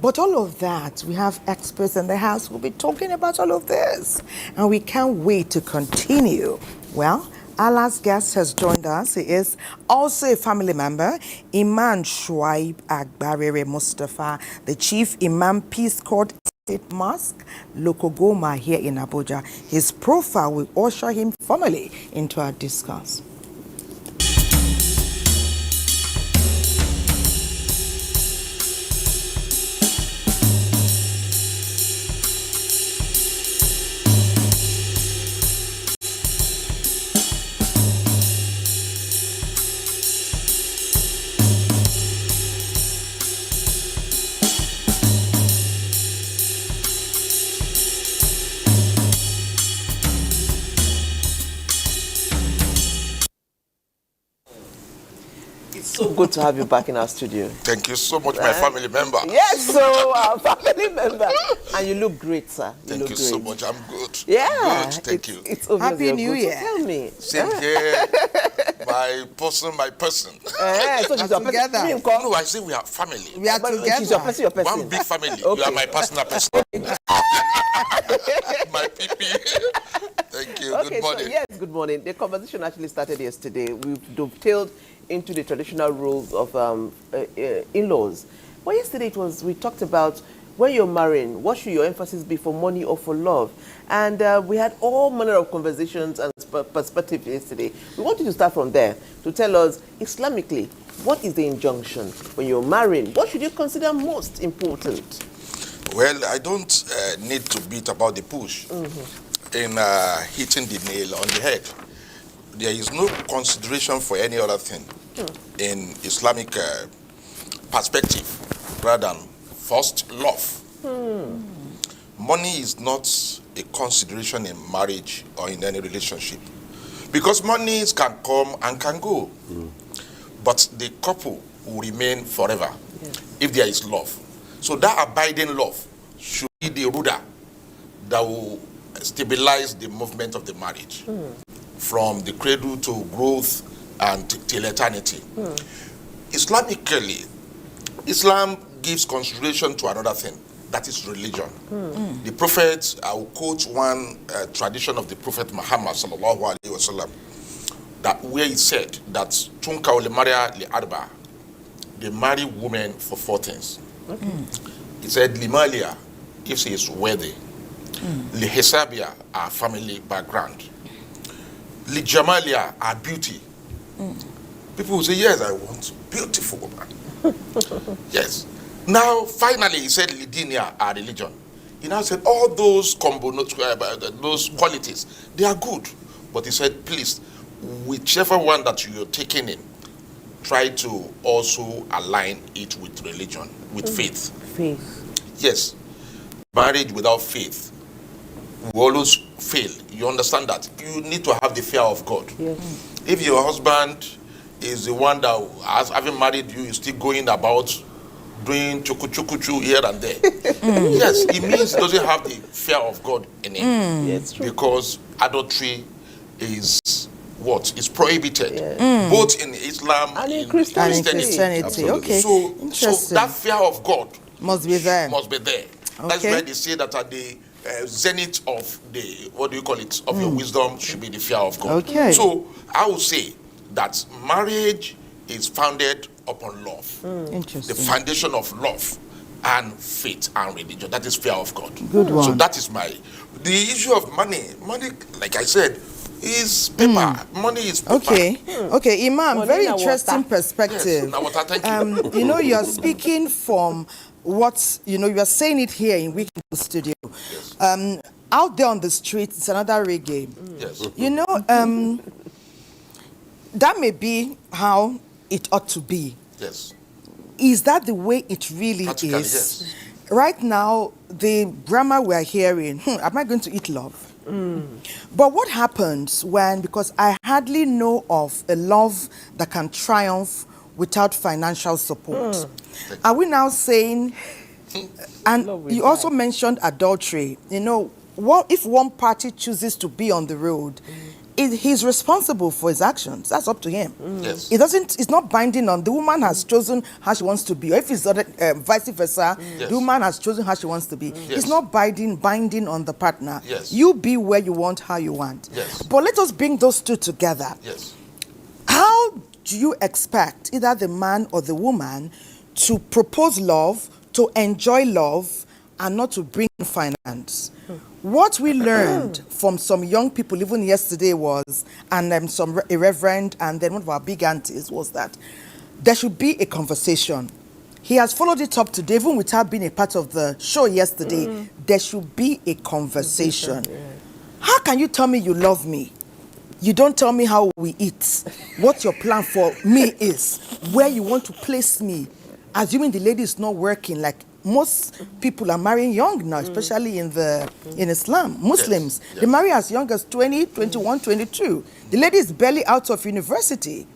But all of that, we have experts in the house who will be talking about all of this. And we can't wait to continue. Well, our last guest has joined us. He is also a family member, Imam Shuaib Agbarere Mustafa, the Chief Imam Peace Court State Mosque, Lokogoma here in Abuja. His profile will usher him formally into our discourse. So good to have you back in our studio. Thank you so much, my family member. Yes, so our family member. And you look great, sir. Thank you so much. I'm good. Yeah. Good. Thank you. It's obvious. Happy New Year. So tell me. Same here. My person. So she's your together. person. No, I say we are family. We are together. She's your person, One big family. Okay. You are my personal person. My PP. Thank you. Okay, Good morning. So, yes, good morning. The conversation actually started yesterday. We've dovetailed into the traditional roles of in-laws. But yesterday we talked about when you're marrying, what should your emphasis be, for money or for love? And we had all manner of conversations and perspectives yesterday. We want you to start from there to tell us, Islamically, what is the injunction when you're marrying? What should you consider most important? Well, I don't need to beat about the bush in hitting the nail on the head. There is no consideration for any other thing in Islamic perspective rather than first love. Money is not a consideration in marriage or in any relationship, because monies can come and can go, but the couple will remain forever if there is love. So that abiding love should be the rudder that will stabilize the movement of the marriage from the cradle to growth and till eternity. Islamically, Islam gives consideration to another thing, that is religion. The Prophet, I will quote one tradition of the Prophet Muhammad sallallahu alaihi wasallam, that where it said that Tunka ole Maria le Arba, they marry women for 4 things. Okay. It said Limalia, if she is worthy. Lihesabia, our family background. Lijamalia, our beauty. People will say, yes, I want beautiful woman. Yes. Now, finally, he said Lidinia, our religion. He now said all those those qualities, they are good. But he said, please, whichever one that you're taking in, try to also align it with religion, with faith. Faith. Yes. Marriage without faith will always fail. You understand that? You need to have the fear of God. Yes. If your husband is the one that, having married you, is still going about doing chuku here and there, yes, it means he doesn't have the fear of God in him. Yes, true. Because adultery is what is prohibited, Yeah. both in Islam and in Christianity. Okay. So that fear of God must be there. Must be there. That's why they say that at the zenith of the, what do you call it, of your wisdom should be the fear of God. Okay. So I would say that marriage is founded upon love. Interesting. The foundation of love and faith and religion. That is fear of God. Good one. So that is the issue of money. Money, like I said, is paper. Money is paper. Okay. Okay, Imam, very Money na interesting water. perspective. Yes, na water, thank you. You know, you are speaking from what, you know, you are saying it here in Weekend Studio. Yes. Out there on the street, it's another reggae. Yes. You know, that may be how it ought to be. Yes. Is that the way it really Practically, is? yes. Right now, the grammar we're hearing, am I going to eat love? But what happens when, because I hardly know of a love that can triumph without financial support. Are we now saying, and you also mentioned adultery, you know, what if one party chooses to be on the road, he's responsible for his actions. That's up to him. Yes. It's not binding on, the woman has chosen how she wants to be. Or if it's vice versa, Yes. the woman has chosen how she wants to be. Yes. It's not binding on the partner. Yes. You be where you want, how you want. Yes. But let us bring those two together. Yes. How do you expect either the man or the woman to propose love, to enjoy love, and not to bring in finance? What we learned from some young people even yesterday was, and a reverend and then one of our big aunties was that there should be a conversation. He has followed it up today, even without being a part of the show yesterday. There should be a conversation. How can you tell me you love me? You don't tell me how we eat, what your plan for me is, where you want to place me, assuming the lady is not working. Like most people are marrying young now, especially in Islam. Muslims, they marry as young as 20, 21, 22. The lady is barely out of university.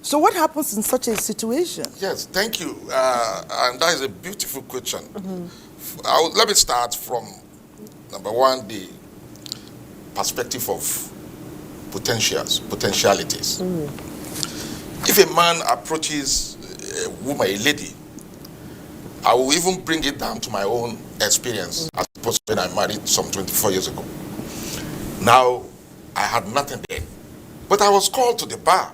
So what happens in such a situation? Yes, thank you. And that is a beautiful question. Let me start from, number one, the perspective of potentialities. If a man approaches a woman, a lady, I will even bring it down to my own experience as opposed to when I married some 24 years ago. Now, I had nothing then, but I was called to the bar,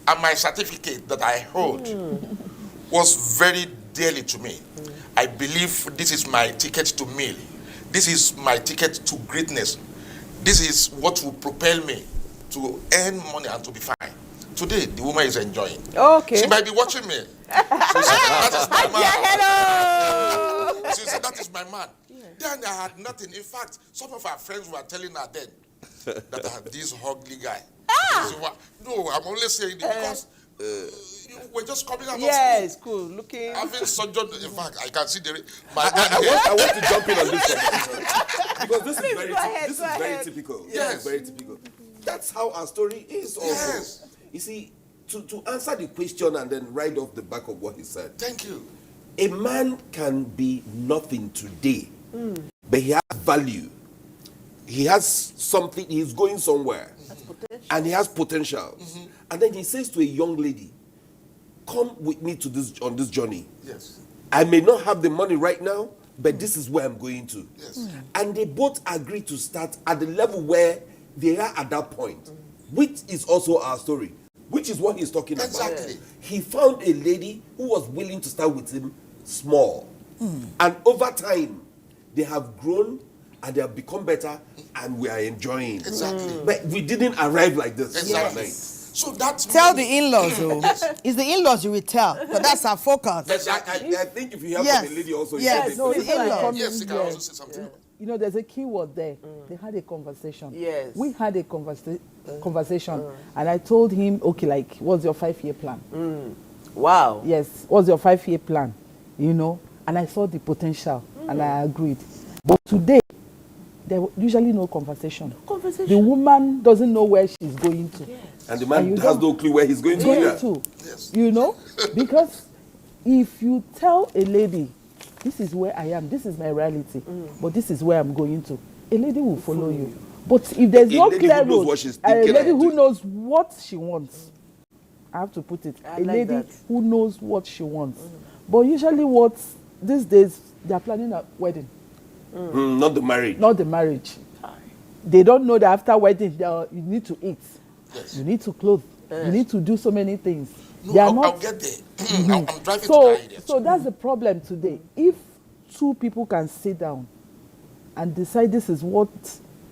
and my certificate that I hold was very dearly to me. I believe this is my ticket to meal. This is my ticket to greatness. This is what will propel me to earn money and to be fine. Today, the woman is enjoying. Okay. She might be watching me. She said, that is my man. Hello. She said, that is my man. Then I had nothing. In fact, some of our friends were telling her then that I had this ugly guy. No, I'm only saying it because we're just coming out of school, looking. Having sojourned, in fact, I can see I want to jump in on this one. Because this is very typical. Yes. This is very typical. That's how our story is also. Yes. You see, to answer the question and then right off the back of what he said. Thank you. A man can be nothing today, but he has value. He has something, he's going somewhere. And he has potential. And then he says to a young lady, come with me on this journey. Yes. I may not have the money right now, but this is where I'm going to. Yes. And they both agree to start at the level where they are at that point. which is also our story, which is what he's talking about. Exactly. He found a lady who was willing to start with him small. And over time, they have grown and they have become better and we are enjoying. Exactly. But we didn't arrive like this. Exactly. overnight. So that's Tell the in-laws, though. It's the in-laws you will tell, but that's our focus. I think if you have Yes. a lady also, Yes. you No, can the in-laws. Yes, you can also say something. You know, there's a key word there. They had a conversation. Yes. We had a conversation, and I told him, okay, like, what's your 5-year plan? Wow. Yes, what's your 5-year plan? You know, and I saw the potential, and I agreed. But today, there usually no conversation. The woman doesn't know where she's going to. And the man has no clue where he's going to. Yes. You know, because if you tell a lady, this is where I am, this is my reality, but this is where I'm going to, a lady will follow you. But if there's no clear road, a lady who knows what she wants, I have to put it, a lady who knows what she wants. But usually these days, they are planning a wedding. Not the marriage. Not the marriage. They don't know that after wedding, you need to eat. Yes. You need to clothe. You need to do so many things. No, They are I'll get there. I'm driving to so, that area. so that's the problem today. If two people can sit down and decide this is what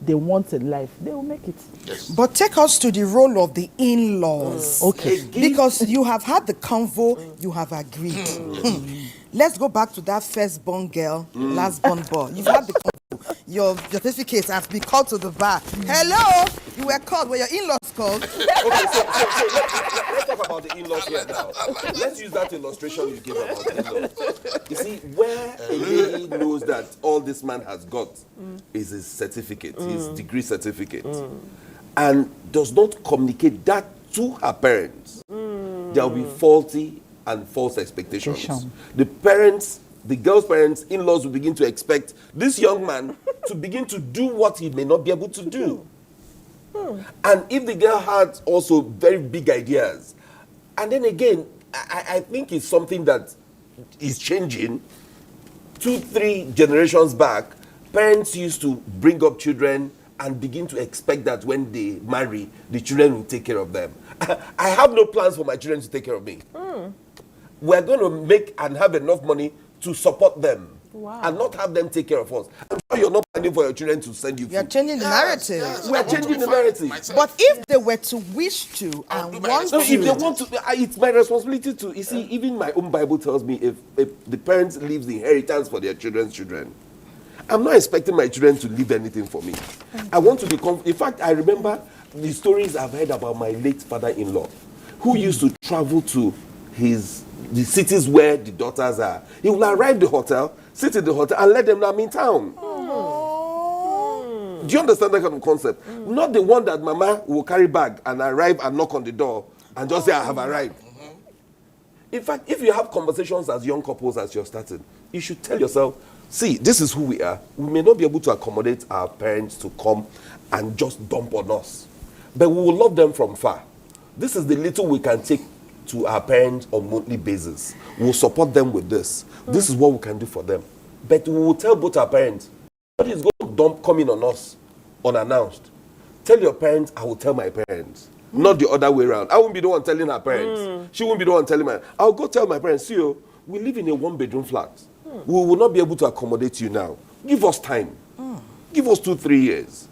they want in life, they will make it. Yes. But take us to the role of the in-laws. Okay. Because you have had the convo, you have agreed. Let's go back to that first-born girl, last-born boy. You've had the convo. Your certificates have been called to the bar. Hello, you were called. Were your in-laws called? Okay, so let's talk about the in-laws here now. Let's use that illustration you gave about the in-laws. You see, where a lady knows that all this man has got is his certificate, his degree certificate, and does not communicate that to her parents, there will be faulty and false expectations. The parents, the girl's parents, in-laws will begin to expect this young man to begin to do what he may not be able to do. And if the girl had also very big ideas, and then again, I think it's something that is changing. 2-3 generations back, parents used to bring up children and begin to expect that when they marry, the children will take care of them. I have no plans for my children to take care of me. We're going to make and have enough money to support them. Wow. And not have them take care of us. I'm sure you're not planning for your children to send you food. You're changing the narrative. We're changing the narrative. But if they were to wish to and want No, to, if they want to, it's my responsibility to. You see, even my own Bible tells me if the parents leave the inheritance for their children's children, I'm not expecting my children to leave anything for me. I want to be in fact, I remember the stories I've heard about my late father-in-law, who used to travel to the cities where the daughters are. He will arrive at the hotel, sit in the hotel, and let them know I'm in town. Do you understand that kind of concept? Not the one that mama will carry bag and arrive and knock on the door and just say, I have arrived. In fact, if you have conversations as young couples as you're starting, you should tell yourself, see, this is who we are. We may not be able to accommodate our parents to come and just dump on us, but we will love them from far. This is the little we can take to our parents on a monthly basis. We'll support them with this. This is what we can do for them. But we will tell both our parents, nobody is going to come in on us unannounced. Tell your parents, I will tell my parents. Not the other way around. I won't be the one telling her parents. She won't be the one telling my. I'll go tell my parents, see you, we live in a 1-bedroom flat. We will not be able to accommodate you now. Give us time. Give us 2-3 years.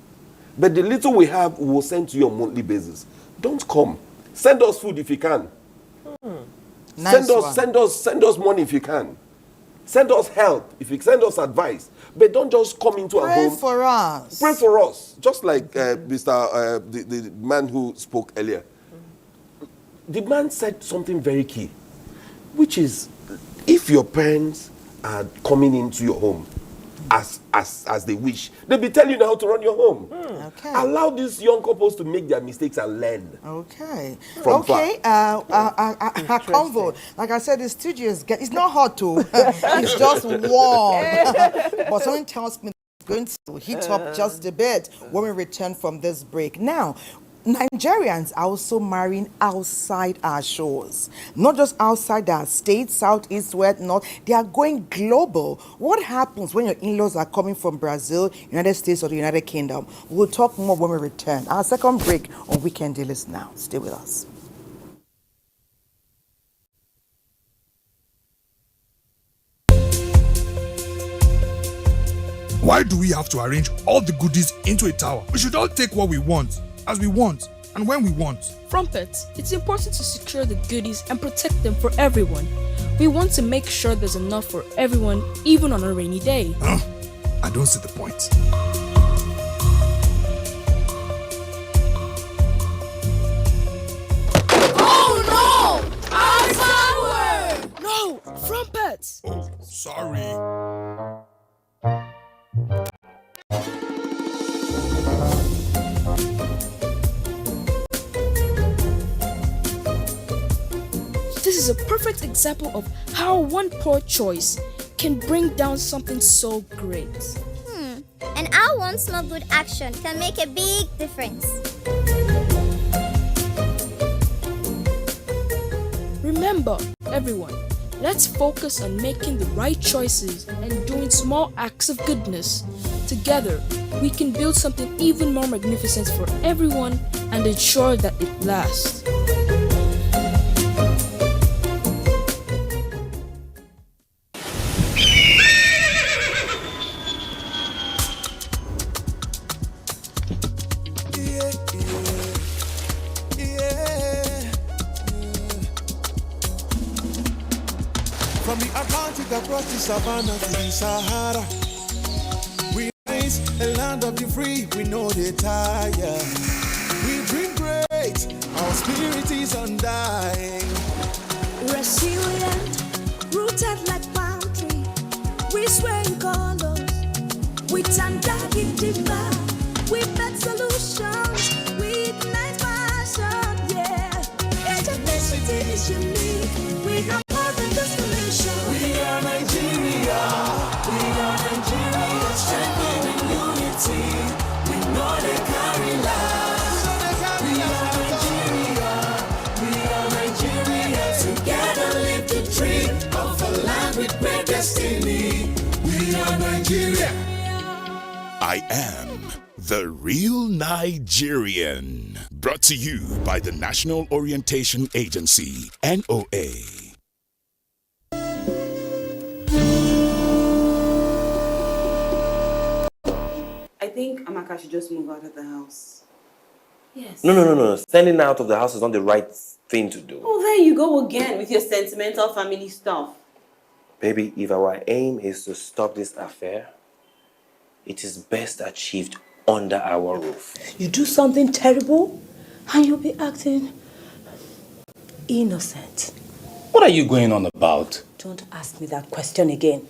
But the little we have, we will send to you on a monthly basis. Don't come. Send us food if you can. Nice send us money if you can. Send us help if you send us advice. But don't just come into our home. pray for us. Pray for us. Just like the man who spoke earlier. The man said something very key, which is, if your parents are coming into your home as they wish, they'll be telling you how to run your home. Okay. Allow these young couples to make their mistakes and learn. Okay. From Okay. Our convo, like I said, the studio it's not hot too. It's just warm. But something tells me it's going to heat up just a bit when we return from this break. Now, Nigerians are also marrying outside our shores, not just outside our states, south, east, west, north. They are going global. What happens when your in-laws are coming from Brazil, United States, or the United Kingdom? We'll talk more when we return. Our second break on Weekend Dealers now. Stay with us. Why do we have to arrange all the goodies into a tower? We should all take what we want, as we want, and when we want. From Pets, it's important to secure the goodies and protect them for everyone. We want to make sure there's enough for everyone, even on a rainy day. I don't see the point. Oh no! Our tower! No! From Pets! Oh, sorry. This is a perfect example of how one poor choice can bring down something so great. And our one small good action can make a big difference. Remember, everyone, let's focus on making the right choices and doing small acts of goodness. Together, we can build something even more magnificent for everyone and ensure that it lasts. From the Atlantic across the savannah to the Sahara, we raise a land of the free, we know they tire. We dream great, our spirit is undying. Resilient, rooted like palm tree, we sway in colors, with undying demand, we bet solutions, we ignite passion, yeah. Each ethnicity is unique, we have more than just a nation. We are Nigeria, strengthening unity, we know they carry lives. We are Nigeria, together live the dream of a land with great destiny. We are Nigeria. I am the real Nigerian. Brought to you by the National Orientation Agency, NOA. I think Amaka should just move out of the house. Yes. No. Sending her out of the house is not the right thing to do. Oh, there you go again with your sentimental family stuff. Baby, if our aim is to stop this affair, it is best achieved under our roof. You do something terrible and you'll be acting innocent. What are you going on about? Don't ask me that question again.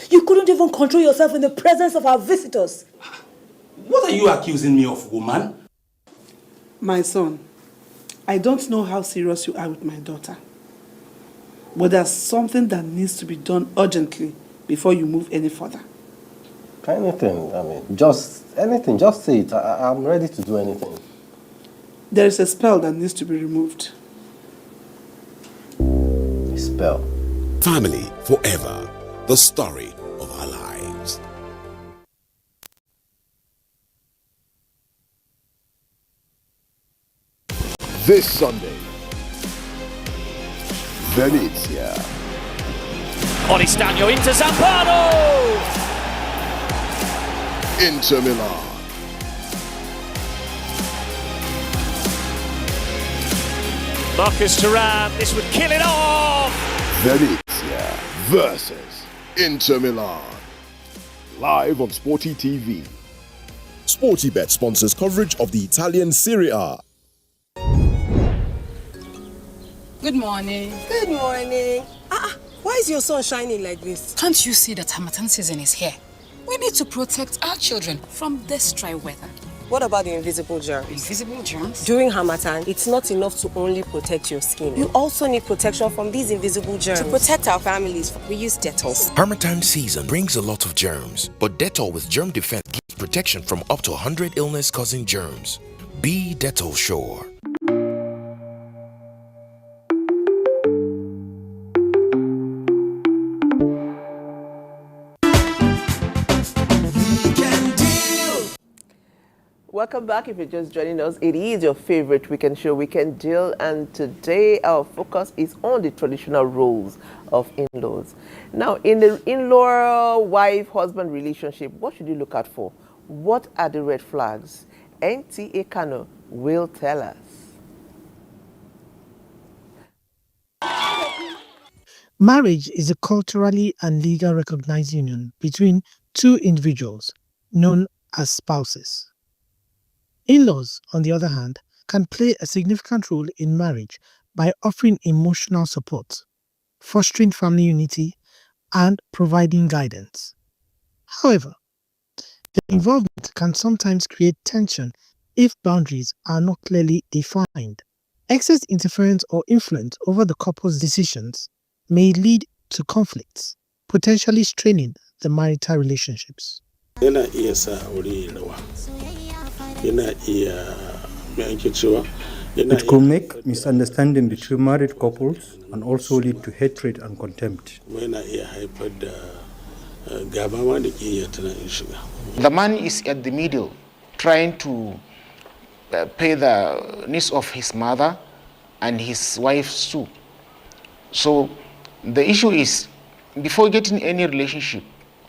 You couldn't even control yourself in the presence of our visitors. What are you accusing me of, woman? My son, I don't know how serious you are with my daughter, but there's something that needs to be done urgently before you move any further. Anything, just anything, just say it. I'm ready to do anything. There is a spell that needs to be removed. A spell? Family forever. The story of our lives. This Sunday, Venezia. Oristagno into Zampano! Inter Milan. Marcus Thuram, this would kill it off! Venezia versus Inter Milan. Live on Sporty TV. SportyBet sponsors coverage of the Italian Serie A. Good morning. Good morning. Why is your sun shining like this? Can't you see that Harmattan season is here? We need to protect our children from this dry weather. What about the invisible germs? Invisible germs? During Harmattan, it's not enough to only protect your skin. You also need protection from these invisible germs. To protect our families, we use Dettol. Harmattan season brings a lot of germs, but Dettol with Germ Defense gives protection from up to 100 illness-causing germs. Be Dettol sure. Welcome back. If you're just joining us, it is your favorite weekend show, Weekend Deal, and today our focus is on the traditional roles of in-laws. Now, in the in-law wife-husband relationship, what should you look out for? What are the red flags? NTA Kano will tell us. Marriage is a culturally and legally recognized union between two individuals known as spouses. In-laws, on the other hand, can play a significant role in marriage by offering emotional support, fostering family unity, and providing guidance. However, their involvement can sometimes create tension if boundaries are not clearly defined. Excess interference or influence over the couple's decisions may lead to conflicts, potentially straining the marital relationships. It could make misunderstanding between married couples and also lead to hatred and contempt. The man is at the middle, trying to pay the needs of his mother and his wife too. So the issue is, before getting any relationship,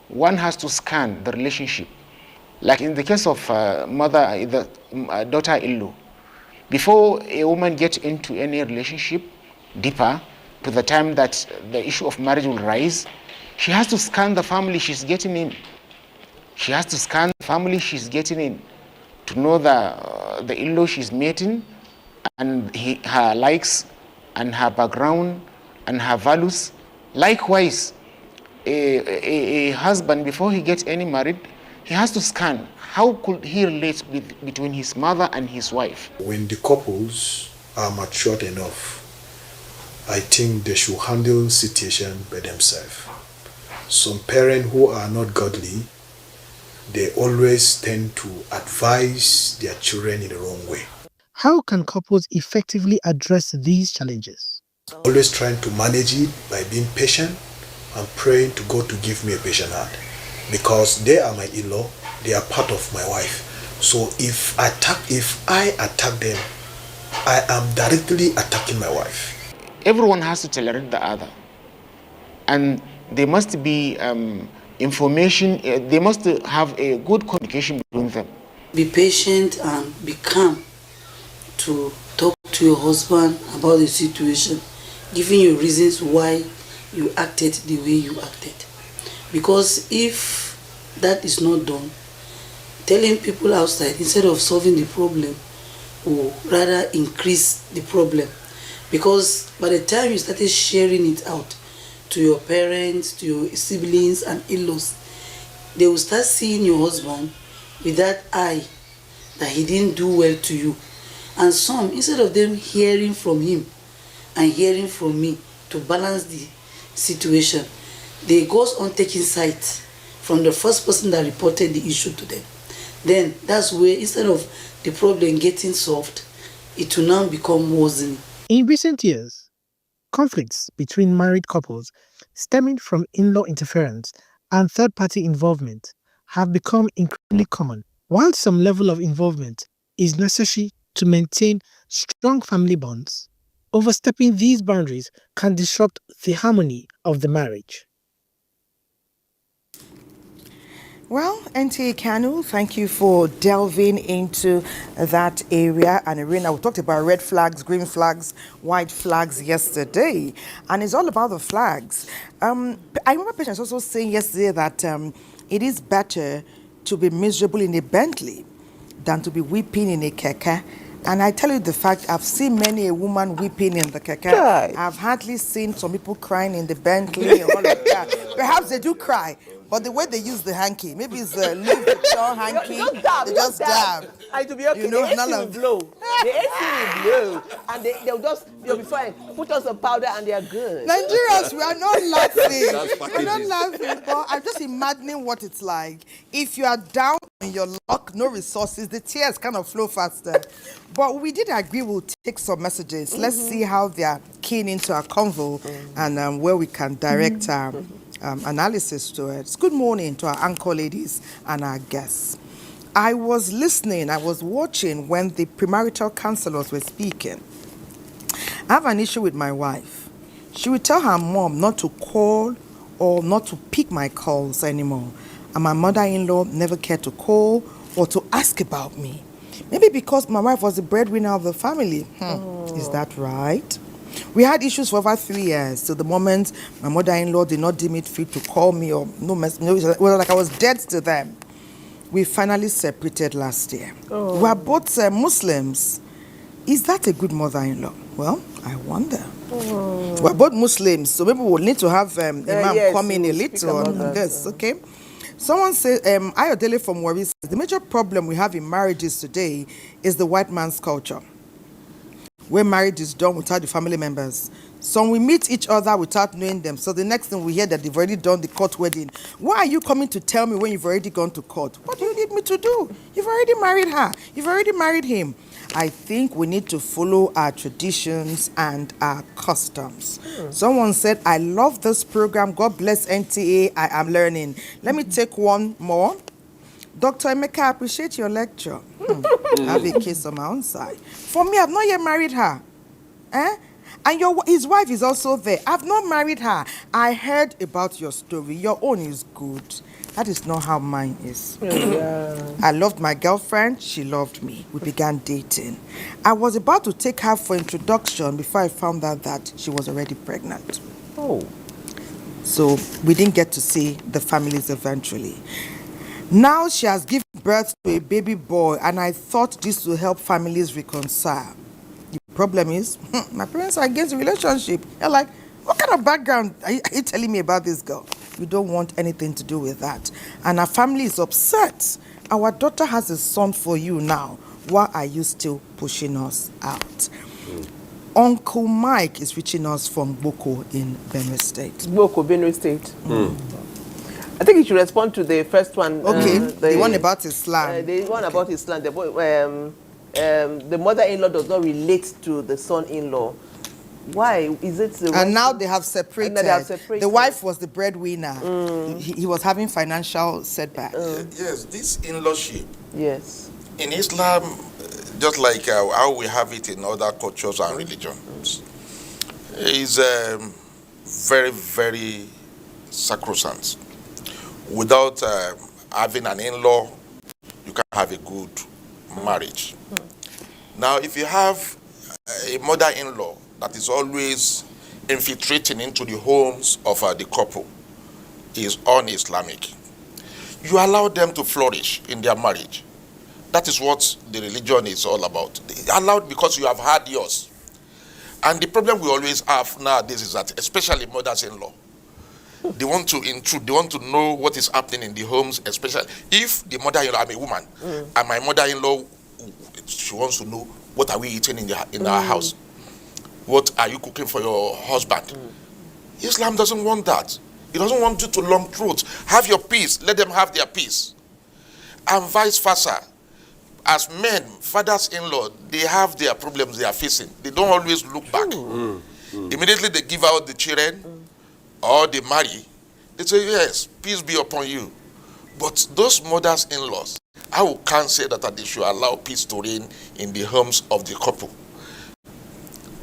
one has to scan the relationship. Like in the case of daughter-in-law, before a woman gets into any relationship deeper to the time that the issue of marriage will rise, she has to scan the family she's getting in. She has to scan the family she's getting in to know the in-law she's meeting and her likes and her background and her values. Likewise, a husband, before he gets any married, he has to scan how could he relate between his mother and his wife. When the couples are matured enough, I think they should handle situation by themselves. Some parents who are not godly, they always tend to advise their children in the wrong way. How can couples effectively address these challenges? Always trying to manage it by being patient and praying to God to give me a patient heart. Because they are my in-law, they are part of my wife. So if I attack them, I am directly attacking my wife. Everyone has to tolerate the other. And there must be information, they must have a good communication between them. Be patient and be calm to talk to your husband about the situation, giving you reasons why you acted the way you acted. Because if that is not done, telling people outside instead of solving the problem will rather increase the problem. Because by the time you started sharing it out to your parents, to your siblings and in-laws, they will start seeing your husband with that eye that he didn't do well to you. And some, instead of them hearing from him and hearing from me to balance the situation, they goes on taking sides from the first person that reported the issue to them. Then that's where, instead of the problem getting solved, it will now become worsening. In recent years, conflicts between married couples stemming from in-law interference and third-party involvement have become increasingly common. While some level of involvement is necessary to maintain strong family bonds, overstepping these boundaries can disrupt the harmony of the marriage. Well, NTA Kanu, thank you for delving into that area. And Irina, we talked about red flags, green flags, white flags yesterday. And it's all about the flags. I remember Patience also saying yesterday that it is better to be miserable in a Bentley than to be weeping in a keke. And I tell you the fact, I've seen many a woman weeping in the keke. Right. I've hardly seen some people crying in the Bentley and all of that. Perhaps they do cry. But the way they use the hanky, maybe it's the Louis Vuitton hanky, they just dab. To be okay, you know, the none AC of will blow. The AC will blow, and they'll be fine. Put on some powder, and they are good. Nigerians, we are not laughing. That's We're not laughing, but I'm just imagining what it's like. If you are down on your luck, no resources, the tears kind of flow faster. But we did agree we'll take some messages. Let's see how they are keen into our convo and where we can direct our analysis to it. Good morning to our anchor ladies and our guests. I was listening, I was watching when the premarital counselors were speaking. I have an issue with my wife. She would tell her mom not to call or not to pick my calls anymore. And my mother-in-law never cared to call or to ask about me. Maybe because my wife was the breadwinner of the family. Is that right? We had issues for over 3 years. To the moment my mother-in-law did not deem it fit to call me or it was like I was dead to them. We finally separated last year. We are both Muslims. Is that a good mother-in-law? Well, I wonder. We're both Muslims, so maybe we'll need to have Imam come in a little on this, okay? Someone said, Ayodele from Warri says, the major problem we have in marriages today is the white man's culture, where marriage is done without the family members. Some we meet each other without knowing them. So the next thing we hear that they've already done the court wedding. Why are you coming to tell me when you've already gone to court? What do you need me to do? You've already married her. You've already married him. I think we need to follow our traditions and our customs. Someone said, I love this program. God bless NTA. I am learning. Let me take one more. Dr. Emeka, I appreciate your lecture. I have a case on my own side. For me, I've not yet married her. And his wife is also there. I've not married her. I heard about your story. Your own is good. That is not how mine is. I loved my girlfriend. She loved me. We began dating. I was about to take her for introduction before I found out that she was already pregnant. So we didn't get to see the families eventually. Now she has given birth to a baby boy, and I thought this will help families reconcile. The problem is, my parents are against the relationship. They're like, what kind of background are you telling me about this girl? We don't want anything to do with that. And our family is upset. Our daughter has a son for you now. Why are you still pushing us out? Uncle Mike is reaching us from Boko in Benue State. Boko, Benue State. I think you should respond to the first one. Okay, the one about Islam. The one about Islam. The mother-in-law does not relate to the son-in-law. Why is it? And now they have separated. The wife was the breadwinner. He was having financial setback. Yes, this in-lawship. Yes. In Islam, just like how we have it in other cultures and religions, is very, very sacrosanct. Without having an in-law, you can't have a good marriage. Now, if you have a mother-in-law that is always infiltrating into the homes of the couple, is un-Islamic. You allow them to flourish in their marriage. That is what the religion is all about. Allowed because you have had yours. And the problem we always have nowadays is that, especially mothers-in-law, they want to intrude, they want to know what is happening in the homes, especially if the mother-in-law, I'm a woman, and my mother-in-law, she wants to know, what are we eating in our house? What are you cooking for your husband? Islam doesn't want that. It doesn't want you to long throat. Have your peace, let them have their peace. And vice versa. As men, fathers-in-law, they have their problems they are facing. They don't always look back. Immediately they give out the children, or they marry, they say, yes, peace be upon you. But those mothers-in-laws, I can't say that they should allow peace to reign in the homes of the couple.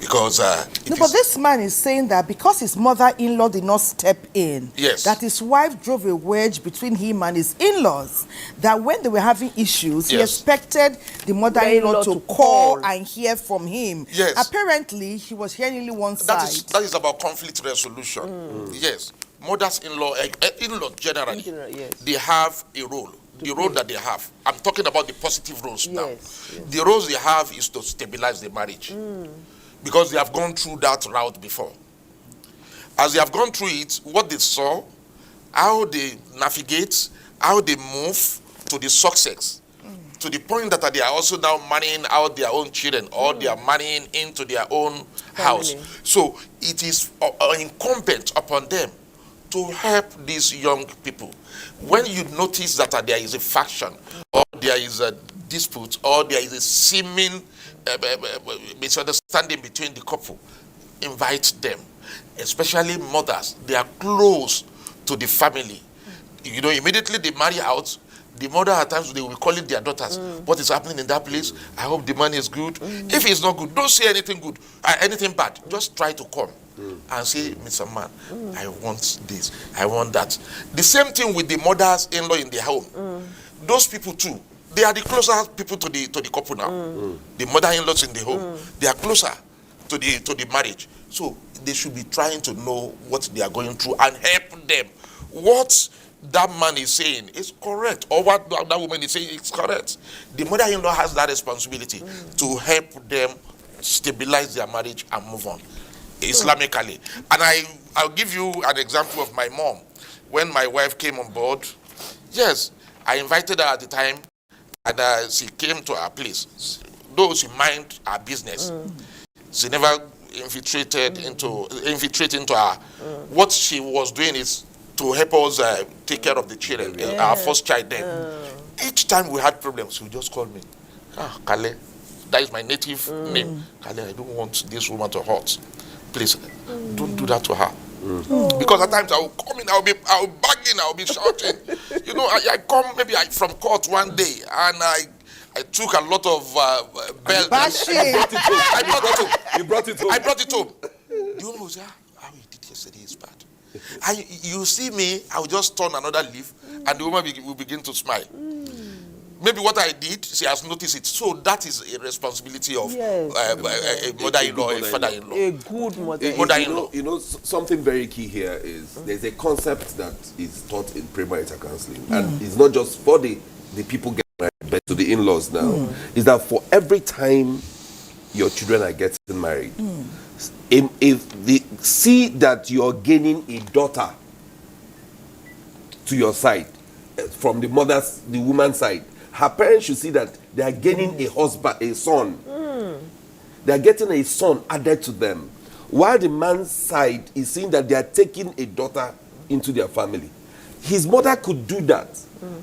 Because but this man is saying that because his mother-in-law did not step in, that his wife drove a wedge between him and his in-laws, that when they were having issues, he expected the mother-in-law to call and hear from him. Apparently, he was hearing only one side. That is about conflict resolution. Yes. Mothers-in-law, in-law generally, they have a role. The role that they have. I'm talking about the positive roles now. The roles they have is to stabilize the marriage. Because they have gone through that route before. As they have gone through it, what they saw, how they navigate, how they move to the success to the point that they are also now marrying out their own children, or they are marrying into their own house. So it is incumbent upon them to help these young people. When you notice that there is a faction, or there is a dispute, or there is a seeming misunderstanding between the couple, invite them, especially mothers. They are close to the family. You know, immediately they marry out, the mother at times they will be calling their daughters. What is happening in that place? I hope the man is good. If it's not good, don't say anything good, anything bad. Just try to come and say, Mr. Man, I want this, I want that. The same thing with the mothers-in-law in the home. Those people too, they are the closer people to the couple now. The mother-in-laws in the home, they are closer to the marriage. So they should be trying to know what they are going through and help them. What that man is saying is correct, or what that woman is saying is correct. The mother-in-law has that responsibility to help them stabilize their marriage and move on Islamically. And I'll give you an example of my mom. When my wife came on board, yes, I invited her at the time, and she came to our place. Though she mind our business, she never infiltrated into our. What she was doing is to help us take care of the children, our first child then. Each time we had problems, she would just call me. Kale, that is my native name. Kale, I don't want this woman to hurt. Please, don't do that to her. Because at times I will come in, I'll be begging, I'll be shouting. You know, I come maybe from court one day, and I took a lot of bells. You brought it home. I brought it home. You know, how you did yesterday is bad. And you see me, I will just turn another leaf, and the woman will begin to smile. Maybe what I did, she has noticed it. So that is a responsibility of a mother-in-law, a father-in-law. A good mother-in-law. You know, something very key here is there's a concept that is taught in premarital counseling, and it's not just for the people getting married, but to the in-laws now. Is that for every time your children are getting married, if they see that you're gaining a daughter to your side, from the woman's side, her parents should see that they are gaining a husband, a son. They are getting a son added to them. While the man's side is seeing that they are taking a daughter into their family. His mother could do that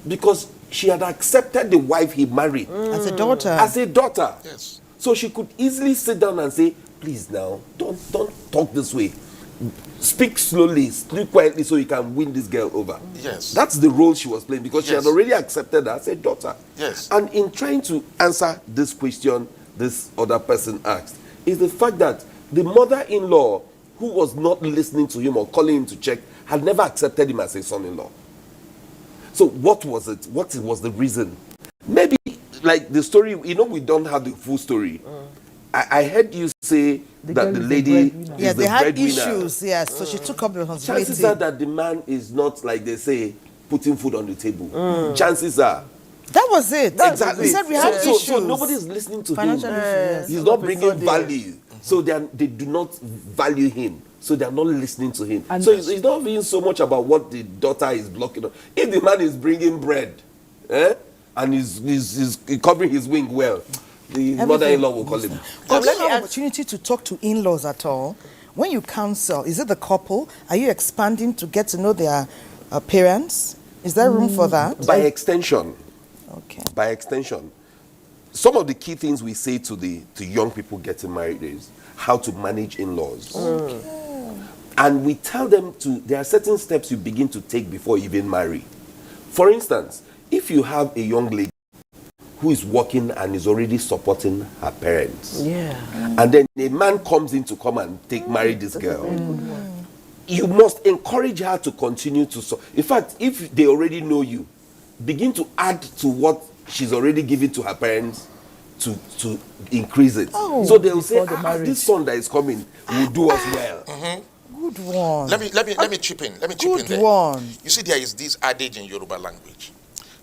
because she had accepted the wife he married. As a daughter. As a daughter. Yes. So she could easily sit down and say, please now, don't talk this way. Speak slowly, speak quietly so you can win this girl over. Yes. That's the role she was playing because she had already accepted her as a daughter. Yes. And in trying to answer this question this other person asked, is the fact that the mother-in-law who was not listening to him or calling him to check had never accepted him as a son-in-law. So what was it? What was the reason? Maybe like the story, you know, we don't have the full story. I heard you say that the lady is the breadwinner. Yeah, they had issues, yes, so she took up the responsibility. Chances are that the man is not, like they say, putting food on the table. Chances are. That was it. Exactly. We said we had issues. So nobody is listening to Financial him. issues, He's not bringing value. So they do not value him. So they are not listening to him. And so it's not being so much about what the daughter is blocking. If the man is bringing bread, and he's covering his wing well, the mother-in-law will call him. But let me have opportunity to talk to in-laws at all. When you counsel, is it the couple? Are you expanding to get to know their parents? Is there room for that? By extension. Okay. By extension. Some of the key things we say to young people getting married is how to manage in-laws. Okay. And we tell them there are certain steps you begin to take before you even marry. For instance, if you have a young lady who is working and is already supporting her parents. And then a man comes in to come and marry this girl. You must encourage her to continue to in fact, if they already know you, begin to add to what she's already given to her parents to increase it. So they'll say, this son that is coming will do us well. Good one. Let me chip in. Let me chip in there. Good one. You see, there is this adage in Yoruba language.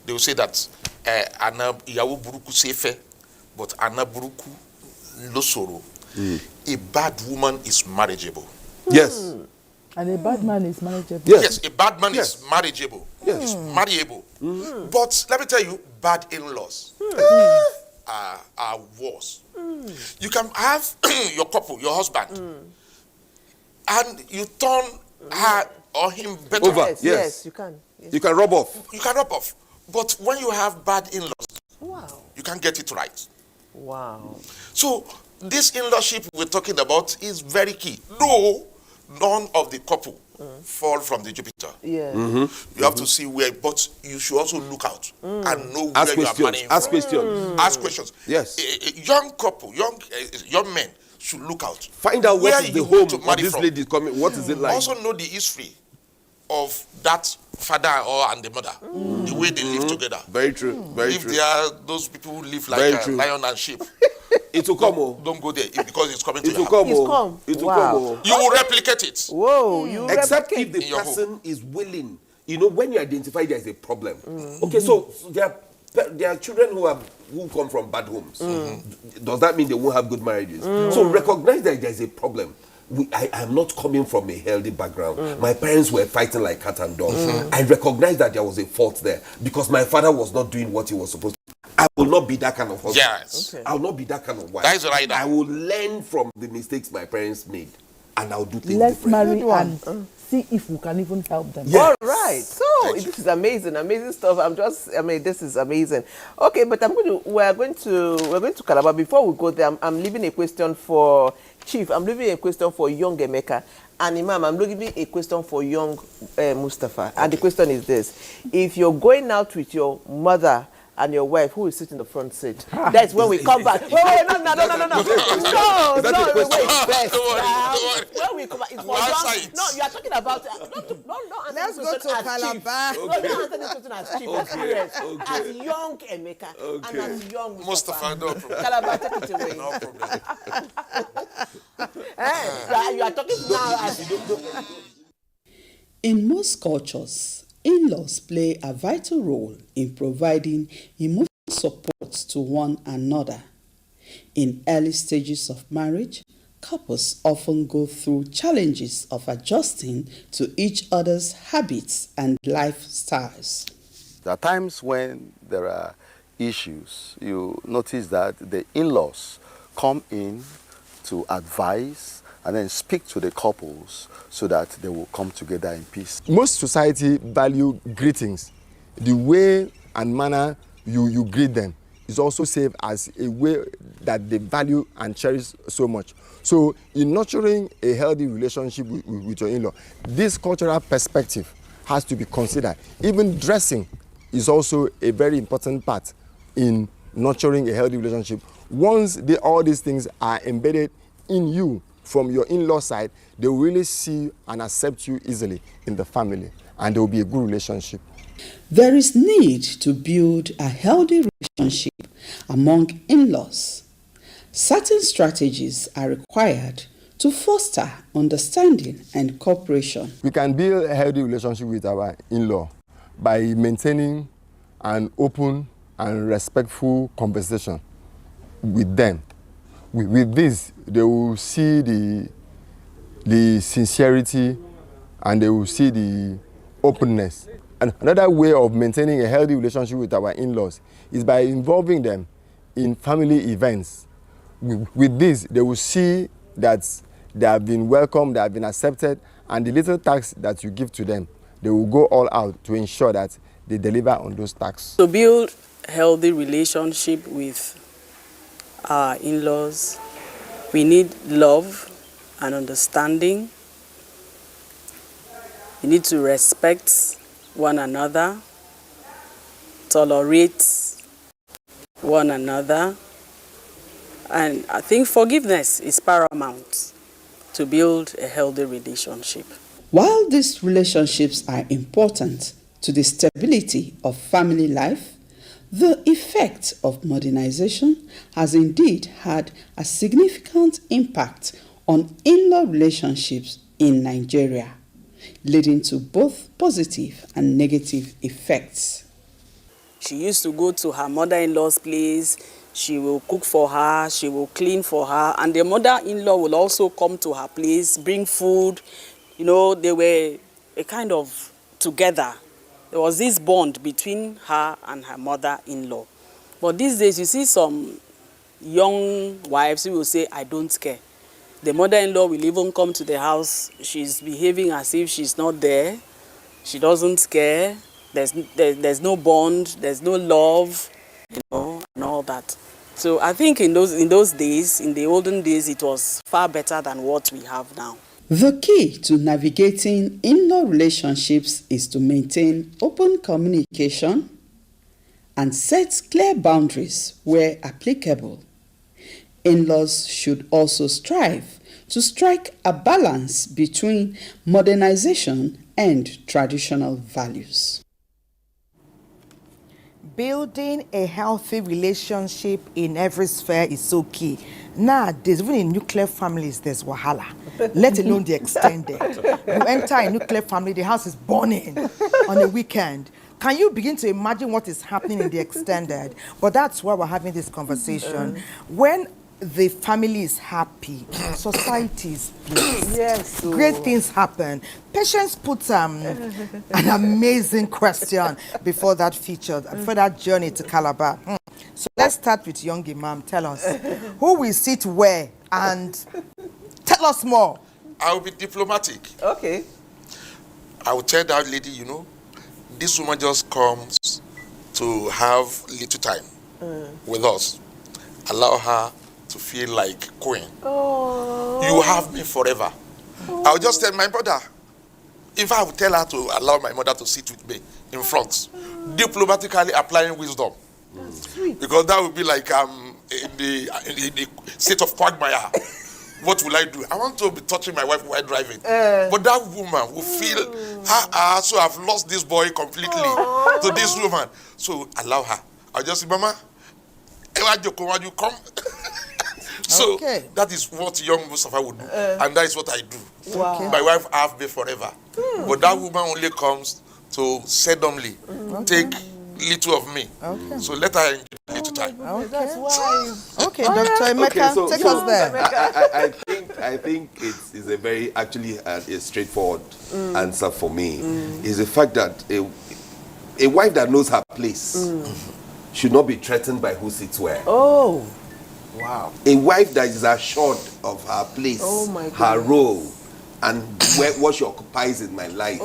They will say that ana iyawo buruku sefe, but ana buruku losoro. A bad woman is marriageable. Yes. And a bad man is marriageable. Yes, a bad man is marriageable. Is marriable. But let me tell you, bad in-laws are worse. You can have your couple, your husband, and you turn her or him better. Over. Yes, yes, you can. Yes. You can rub off. You can rub off. But when you have bad in-laws, Wow. you can't get it right. Wow. So this in-lawship we're talking about is very key. No, none of the couple fall from the Jupiter. Yeah. You have to see where, but you should also look out and know Ask where you are questions. marrying Ask from. questions. Ask questions. Yes. A young couple, young men should look out. Find out where what is the you home want to of marry this from. lady coming. What is it like? Also know the history of that father and the mother, the way they live together. Very true. Very If true. they are those people who live Very like true. lion and sheep, It will come. don't go there because it's coming to It your will house. come. It's come. It will Wow. come. You will replicate it. Whoa, you Except replicate if the in your person is willing. You know, when you identify there is a problem. Okay, so there are children who come from bad homes. Does that mean they won't have good marriages? So recognize that there is a problem. I am not coming from a healthy background. My parents were fighting like cat and dog. I recognize that there was a fault there because my father was not doing what he was supposed to. I will not be that kind of husband. Yes. Okay. I I will not be that kind of wife. That is right. I will learn from the mistakes my parents made, and I'll do things Let's different. marry Good one. and see if we can even help them. Yes. All right. So this is amazing stuff. This is amazing. Okay, but we're going to Calabar. Before we go there, I'm leaving a question for Chief. I'm leaving a question for young Emeka. And Imam, I'm leaving a question for young Mustafa. And the question is this: if you're going out with your mother and your wife, who is sitting in the front seat? That's when we come back. Wait, no. Wait, best. When we come back, it's for young. No, you are talking about. No. Let's go to Calabar. No, you answer this question as Chief. That's serious. As young Emeka and as young Mustafa, no problem. Calabar, take it away. No problem. You are talking now as In most cultures, in-laws play a vital role in providing emotional support to one another. In early stages of marriage, couples often go through challenges of adjusting to each other's habits and lifestyles. There are times when there are issues. You notice that the in-laws come in to advise and then speak to the couples so that they will come together in peace. Most society value greetings. The way and manner you greet them is also saved as a way that they value and cherish so much. So in nurturing a healthy relationship with your in-law, this cultural perspective has to be considered. Even dressing is also a very important part in nurturing a healthy relationship. Once all these things are embedded in you from your in-law side, they will really see and accept you easily in the family, and there will be a good relationship. There is need to build a healthy relationship among in-laws. Certain strategies are required to foster understanding and cooperation. We can build a healthy relationship with our in-law by maintaining an open and respectful conversation with them. With this, they will see the sincerity and they will see the openness. And another way of maintaining a healthy relationship with our in-laws is by involving them in family events. With this, they will see that they have been welcomed, they have been accepted, and the little tasks that you give to them, they will go all out to ensure that they deliver on those tasks. To build a healthy relationship with our in-laws, we need love and understanding. We need to respect one another, tolerate one another, and I think forgiveness is paramount to build a healthy relationship. While these relationships are important to the stability of family life, the effect of modernization has indeed had a significant impact on in-law relationships in Nigeria, leading to both positive and negative effects. She used to go to her mother-in-law's place. She will cook for her, she will clean for her, and the mother-in-law will also come to her place, bring food. You know, they were a kind of together. There was this bond between her and her mother-in-law. But these days, you see some young wives who will say, I don't care. The mother-in-law will even come to the house. She's behaving as if she's not there. She doesn't care. There's no bond. There's no love, and all that. So I think in those days, in the olden days, it was far better than what we have now. The key to navigating in-law relationships is to maintain open communication and set clear boundaries where applicable. In-laws should also strive to strike a balance between modernization and traditional values. Building a healthy relationship in every sphere is so key. Nowadays, even in nuclear families, there's wahala, let alone the extended. You enter a nuclear family, the house is burning on a weekend. Can you begin to imagine what is happening in the extended? But that's why we're having this conversation. When the family is happy, society is blessed. Yes. Great things happen. Patience puts an amazing question before that before that journey to Calabar. So let's start with young Imam. Tell us, who will sit where and tell us more. I will be diplomatic. Okay. I will tell that lady, this woman just comes to have little time with us. Allow her to feel like queen. Oh. You have me forever. I'll just tell my brother. If I would tell her to allow my mother to sit with me in front, diplomatically applying wisdom. Because that would be like in the state of quagmire. What will I do? I want to be touching my wife while driving. But that woman will feel, so I've lost this boy completely to this woman. So allow her. I'll just say, Mama, you come. So that is what young Mustafa would do. And that is what I do. Wow. My wife have me forever. But that woman only comes to seldomly take little of me. So let her enjoy little time. That's why. Okay, Dr. Emeka, take us there. I think it's a very, actually, a straightforward answer for me. Is the fact that a wife that knows her place should not be threatened by who sits where. Oh, wow. A wife that is assured of her place, her role, and what she occupies in my life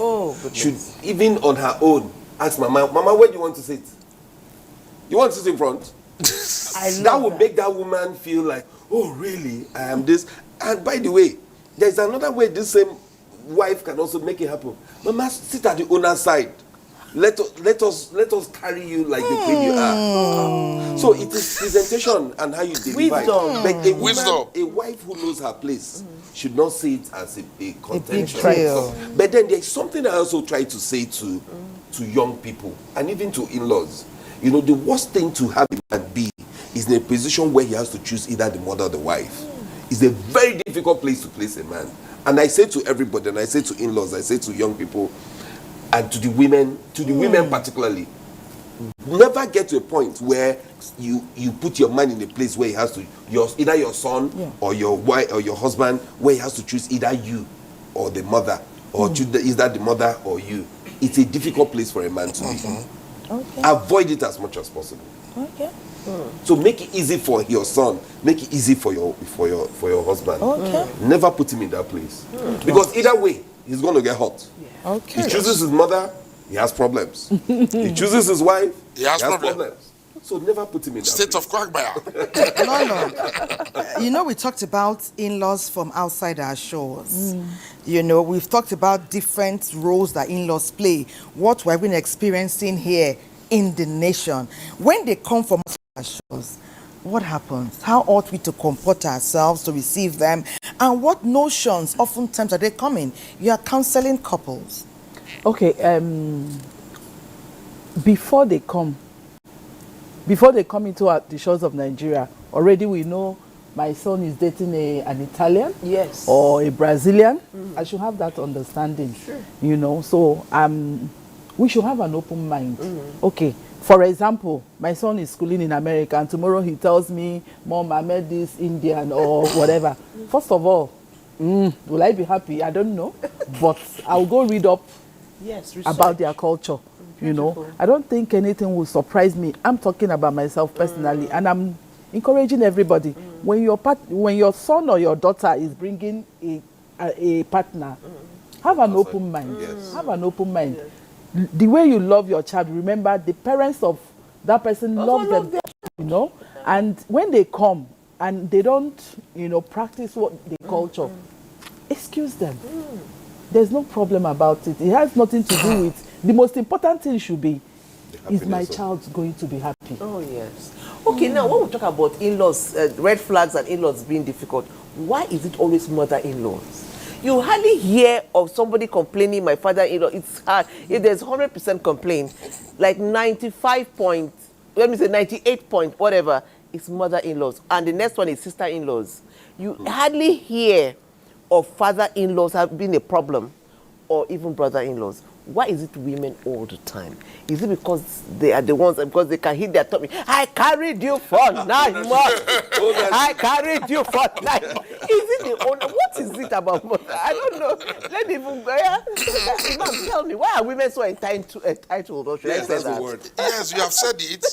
should, even on her own, ask Mama, where do you want to sit? You want to sit in front? That will make that woman feel like, oh, really? I am this. And by the way, there's another way this same wife can also make it happen. Mama, sit at the owner's side. Let us carry you like the queen you are. So it is presentation and how you deliver it. Wisdom. A wife who knows her place should not see it as a contention. But then there's something I also try to say to young people and even to in-laws. The worst thing to have a man be is in a position where he has to choose either the mother or the wife. It's a very difficult place to place a man. And I say to everybody, and I say to in-laws, I say to young people, and to the women particularly, never get to a point where you put your man in a place where he has to, either your son or your wife or your husband, where he has to choose either you or the mother, or either the mother or you. It's a difficult place for a man to be. Avoid it as much as possible. So make it easy for your son, make it easy for your husband. Never put him in that place. Because either way, he's going to get hot. He chooses his mother, he has problems. He chooses his wife, he has problems. So never put him in that state of quagmire. No. We talked about in-laws from outside our shores. We've talked about different roles that in-laws play. What we've been experiencing here in the nation. When they come from outside our shores, what happens? How ought we to comport ourselves to receive them? And what notions oftentimes are they coming? You are counseling couples. Okay, before they come into the shores of Nigeria, already we know my son is dating an Italian or a Brazilian. I should have that understanding, so we should have an open mind. Okay, for example, my son is schooling in America and tomorrow he tells me, Mom, I met this Indian or whatever. First of all, will I be happy? I don't know, but I'll go read up about their culture. You know, I don't think anything will surprise me. I'm talking about myself personally, and I'm encouraging everybody. When your son or your daughter is bringing a partner, have an open mind. Have an open mind. The way you love your child, remember the parents of that person love them, you know. And when they come and they don't, you know, practice what the culture, excuse them. There's no problem about it. It has nothing to do with, the most important thing should be, is my child going to be happy? Oh, yes. Okay, now when we talk about in-laws, red flags and in-laws being difficult, why is it always mother-in-laws? You hardly hear of somebody complaining, my father-in-law. It's hard. If there's 100% complaint, like 98 point whatever, it's mother-in-laws. And the next one is sister-in-laws. You hardly hear of father-in-laws have been a problem, or even brother-in-laws. Why is it women all the time? Is it because they are the ones, because they can hit their tummy? I carried you for 9 months. I carried you for 9 months. Is it the owner? What is it about mother? I don't know. Let me even go. Yeah? Mom, tell me, why are women so entitled? Or should I say that's that? the word. Yes, you have said it.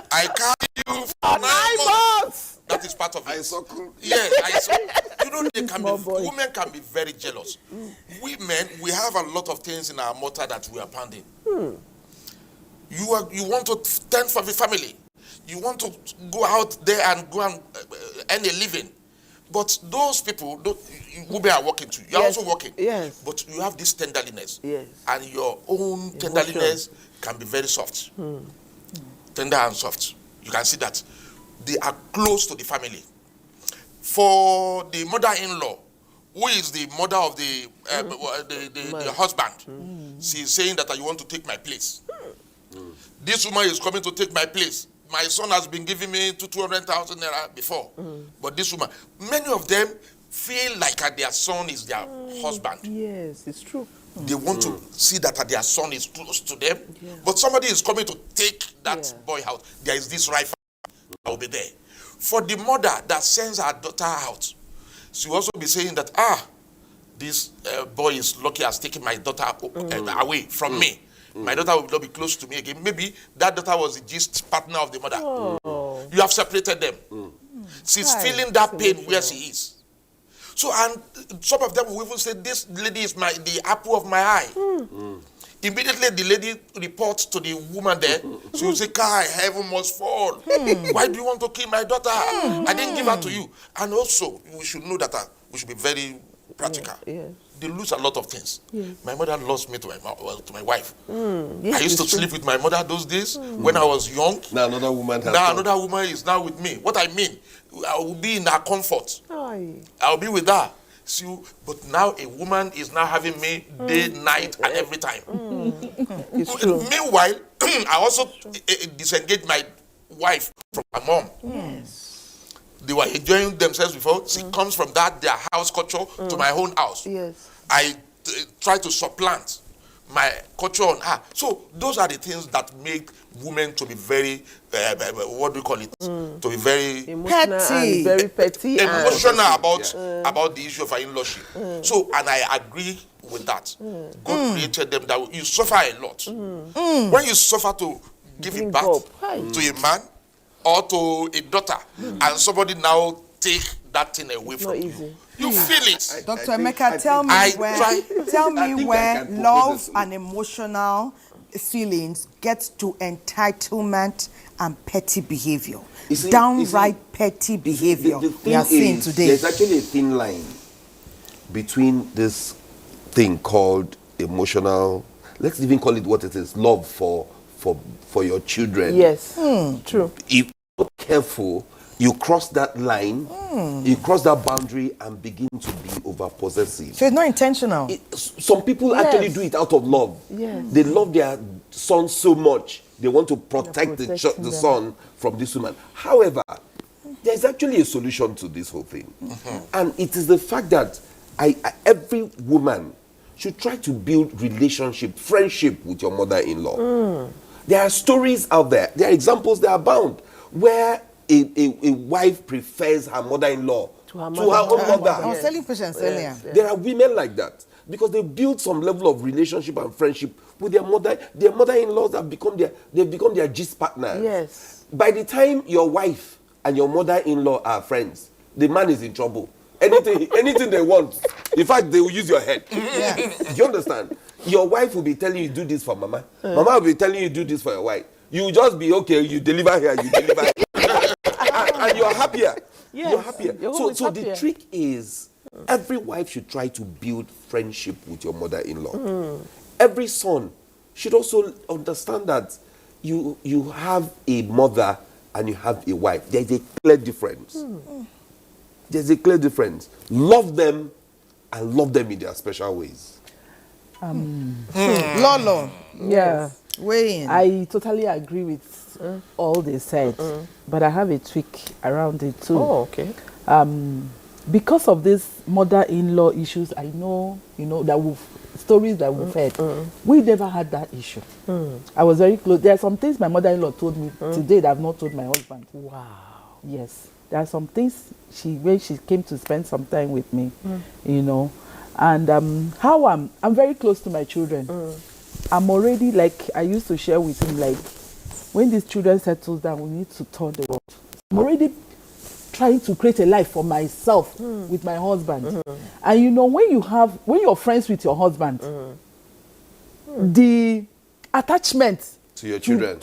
I carried you for 9 months. That is part of it. Yes, you know, women can be very jealous. Women, we have a lot of things in our mortar that we are pounding. You want to tend for the family. You want to go out there and go and earn a living. But those people, women are working too. You're also working. Yes. But you have this tenderliness. Yes. And your own tenderliness can be very soft. Tender and soft. You can see that. They are close to the family. For the mother-in-law, who is the mother of the husband, she's saying that you want to take my place. This woman is coming to take my place. My son has been giving me 200,000 naira before. But this woman, many of them feel like their son is their husband. Yes, it's true. They want to see that their son is close to them. But somebody is coming to take that boy out. There is this rifle. I will be there. For the mother that sends her daughter out, she will also be saying that, this boy is lucky as taking my daughter away from me. My daughter will not be close to me again. Maybe that daughter was the gist partner of the mother. You have separated them. She's feeling that pain where she is. So, and some of them will even say, this lady is the apple of my eye. Immediately the lady reports to the woman there. She will say, Kai, heaven must fall. Why do you want to kill my daughter? I didn't give her to you. And also, we should know that we should be very practical. They lose a lot of things. My mother lost me to my wife. I used to sleep with my mother those days when I was young. Now another woman has another woman is now with me. What I mean, I will be in her comfort. I will be with her. But now a woman is now having me day, night, and every time. It's true. Meanwhile, I also disengaged my wife from my mom. Yes. They were enjoying themselves before. She comes from their house culture to my own house. Yes. I try to supplant my culture on her. So those are the things that make women to be very, what do you call it? To be very petty. Very petty. Emotional about the issue of our in-lawship. So, and I agree with that. God created them that you suffer a lot. When you suffer to give it back to a man or to a daughter, and somebody now take that thing away from you, you feel it. Dr. Emeka, tell me where love and emotional feelings get to entitlement and petty behavior. Downright petty behavior we are seeing today. There's actually a thin line between this thing called emotional, let's even call it what it is, love for your children. Yes, true. If you're not careful, you cross that line, you cross that boundary and begin to be over-possessive. So it's not intentional. Some people actually do it out of love. Yes. They love their son so much, they want to protect the son from this woman. However, there's actually a solution to this whole thing. And it is the fact that every woman should try to build relationship, friendship with your mother-in-law. There are stories out there, there are examples that abound, where a wife prefers her mother-in-law to her own mother. I was telling patients earlier. There are women like that because they build some level of relationship and friendship with their mother-in-laws they've become their gist partners. Yes. By the time your wife and your mother-in-law are friends, the man is in trouble. Anything they want, in fact, they will use your head. Yeah. Do you understand? Your wife will be telling you do this for mama. Mama will be telling you do this for your wife. You will just be okay. You deliver here. You deliver here. and you're happier. Yes. You're happier. You're So always the happier. trick is every wife should try to build friendship with your mother-in-law. Every son should also understand that you have a mother and you have a wife. There's a clear difference. There's a clear difference. Love them and love them in their special ways. Lolo. Yeah. Weigh in. I totally agree with all they said, but I have a tweak around it too. Oh, okay. Because of this mother-in-law issues, I know, that stories that we've heard. We never had that issue. I was very close. There are some things my mother-in-law told me today that I've not told my husband. Wow. Yes. There are some things when she came to spend some time with me, and how I'm very close to my children. I'm already, like I used to share with him, like when these children settle down, we need to turn the world. I'm already trying to create a life for myself with my husband. And when you're friends with your husband, the attachment To your children.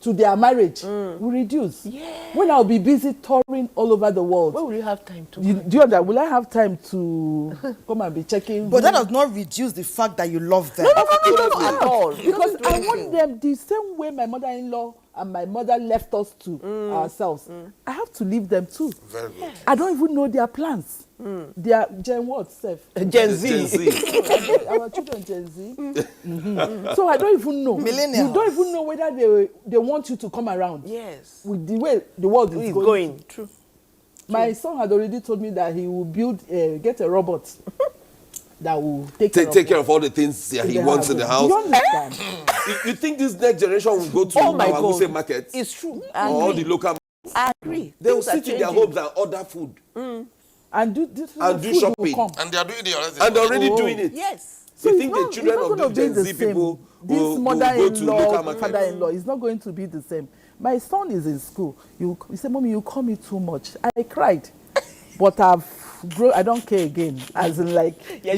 to their marriage will reduce. Yeah. When I'll be busy touring all over the world. When will you have time to? Do you understand? Will I have time to come and be checking? But that does not reduce the fact that you love them. No, at all. Because I want them the same way my mother-in-law and my mother left us to ourselves. I have to leave them too. Very good. I don't even know their plans. They are Gen what, Seth? Gen Z. Gen Z. Our children Gen Z. So I don't even know. Millennials. You don't even know whether they want you to come around. Yes. With the way the world is going. True. My son had already told me that he will get a robot that will take Take care of all the things he wants in the house. Do you understand? You think this next generation will go to Oh my our God. market? It's true. Or all the local. I agree. They will Things are sit in their changing. homes and order food. And do And do food will shopping. come. And they are doing it already. And they're already doing it. Yes. You So think the it's children not of gonna the be Gen the Z same. people This will go to mother-in-law, local market? father-in-law is not going to be the same. My son is in school. You say, "Mommy, you call me too much." I cried, but I've grown. I don't care again. As in, like, Yes.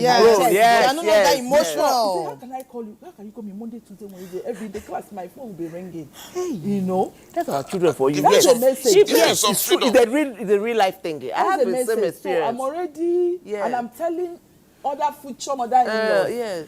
I don't know that emotional. He said, how can I call you? How can you call me Monday, Tuesday, Wednesday, every day? Class, my phone will be ringing. Hey, That's our children for you. That's Yes. a message. Yes, it's true. It's a real life thing. I have That's a the same message. So experience. I'm already, and I'm telling other future mother-in-laws. Yes.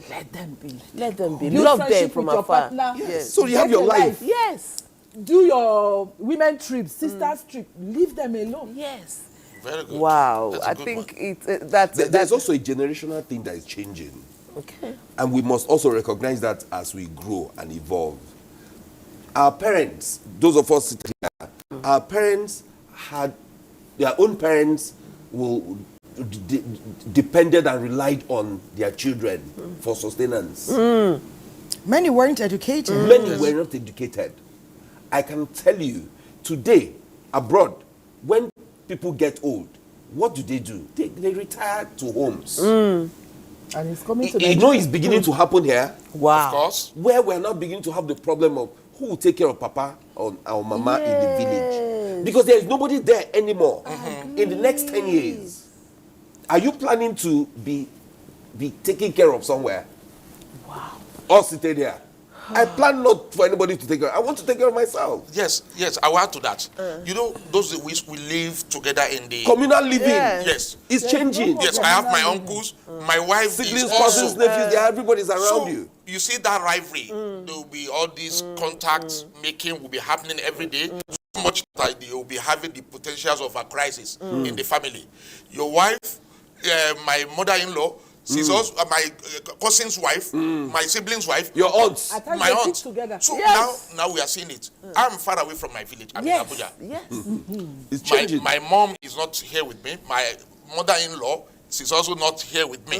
Let them be. Let them be. Build Love them friendship from with your afar. partner. Yes. So you have Get your a life. Yes. Do your women trips, sisters trip. Leave them alone. Yes. Very good. Wow. That's a I good think one. There's also a generational thing that is changing. Okay. And we must also recognize that as we grow and evolve. Our parents, those of us sitting here, our parents had, their own parents will depended and relied on their children for sustenance. Many weren't educated. Many were not educated. I can tell you, today, abroad, when people get old, what do? They retire to homes. And it's coming to You know it's beginning to happen here. Wow. Of course. Where we're now beginning to have the problem of who will take care of Papa or Mama in the village. Because there is nobody there anymore. In the next 10 years, are you planning to be taken care of somewhere? Wow. Or sitting there? I plan not for anybody to take care. I want to take care of myself. Yes, I will add to that. You know, those we live together in the Communal living. Yes. It's changing. Yes, I have my uncles, my wife Siblings, is cousins, also. nephews, everybody's around So, you. You see that rivalry. There will be all these contacts making will be happening every day. So much that you will be having the potentials of a crisis in the family. Your wife, my mother-in-law, she's also my cousin's wife, my sibling's wife, your aunts, my aunt. Together. So now we are seeing it. I'm far away from my village. I'm in Abuja. Yes. It's changing. My mom is not here with me. My mother-in-law, she's also not here with me.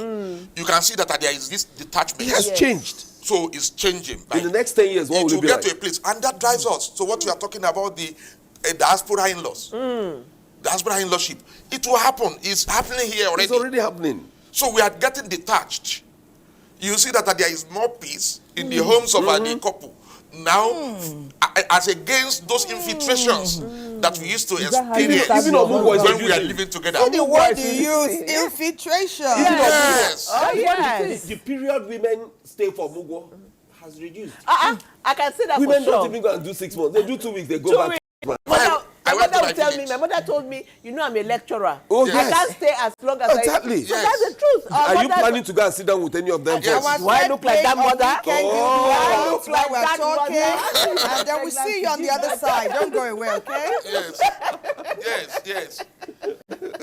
You can see that there is this detachment. It has changed. So it's changing. In the next 10 years, what will it be get like? to a place, and that drives us. So what you are talking about, the diaspora in-laws, diaspora in-lawship, it will happen. It's happening here already. It's already happening. So we are getting detached. you see that there is more peace in the homes of the couple now, as against those infiltrations that we used to experience when we are living together. See the word you use, infiltration. Yes. Oh, yes. The period women stay for Mugo has reduced. I can see that women for sure. don't even go and do 6 months. They do 2 weeks, they go 2 back. weeks. My mother told me, you know, I'm a lecturer. Oh, I yes. can't stay as long as Exactly. So that's the truth. Are you planning to go and sit down with any of them first? Do I look like that mother? Do I look like we're talking? And then we see you on the other side. Don't go away, okay? Yes.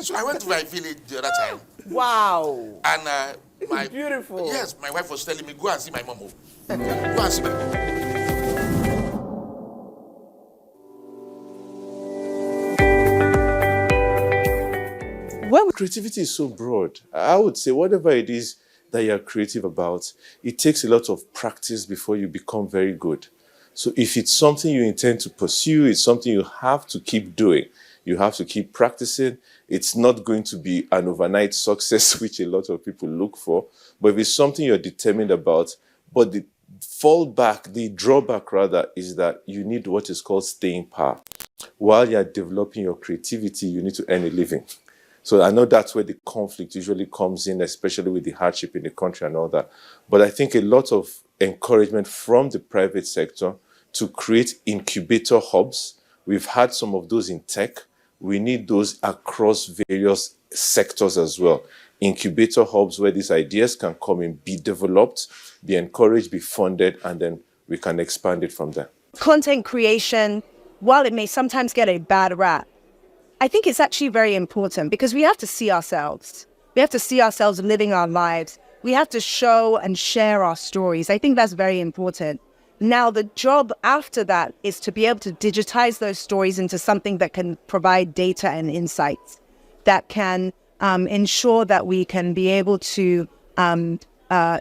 So I went to my village the other time. Wow. And my beautiful. Yes, my wife was telling me, go and see my mom. Go and see my mom. Well, creativity is so broad. I would say whatever it is that you're creative about, it takes a lot of practice before you become very good. So if it's something you intend to pursue, it's something you have to keep doing. You have to keep practicing. It's not going to be an overnight success, which a lot of people look for. But if it's something you're determined about, but the drawback rather, is that you need what is called staying power. While you're developing your creativity, you need to earn a living. So I know that's where the conflict usually comes in, especially with the hardship in the country and all that. But I think a lot of encouragement from the private sector to create incubator hubs. We've had some of those in tech. We need those across various sectors as well. Incubator hubs where these ideas can come in, be developed, be encouraged, be funded, and then we can expand it from there. Content creation, while it may sometimes get a bad rap, I think it's actually very important because we have to see ourselves. We have to see ourselves living our lives. We have to show and share our stories. I think that's very important. Now, the job after that is to be able to digitize those stories into something that can provide data and insights, that can ensure that we can be able to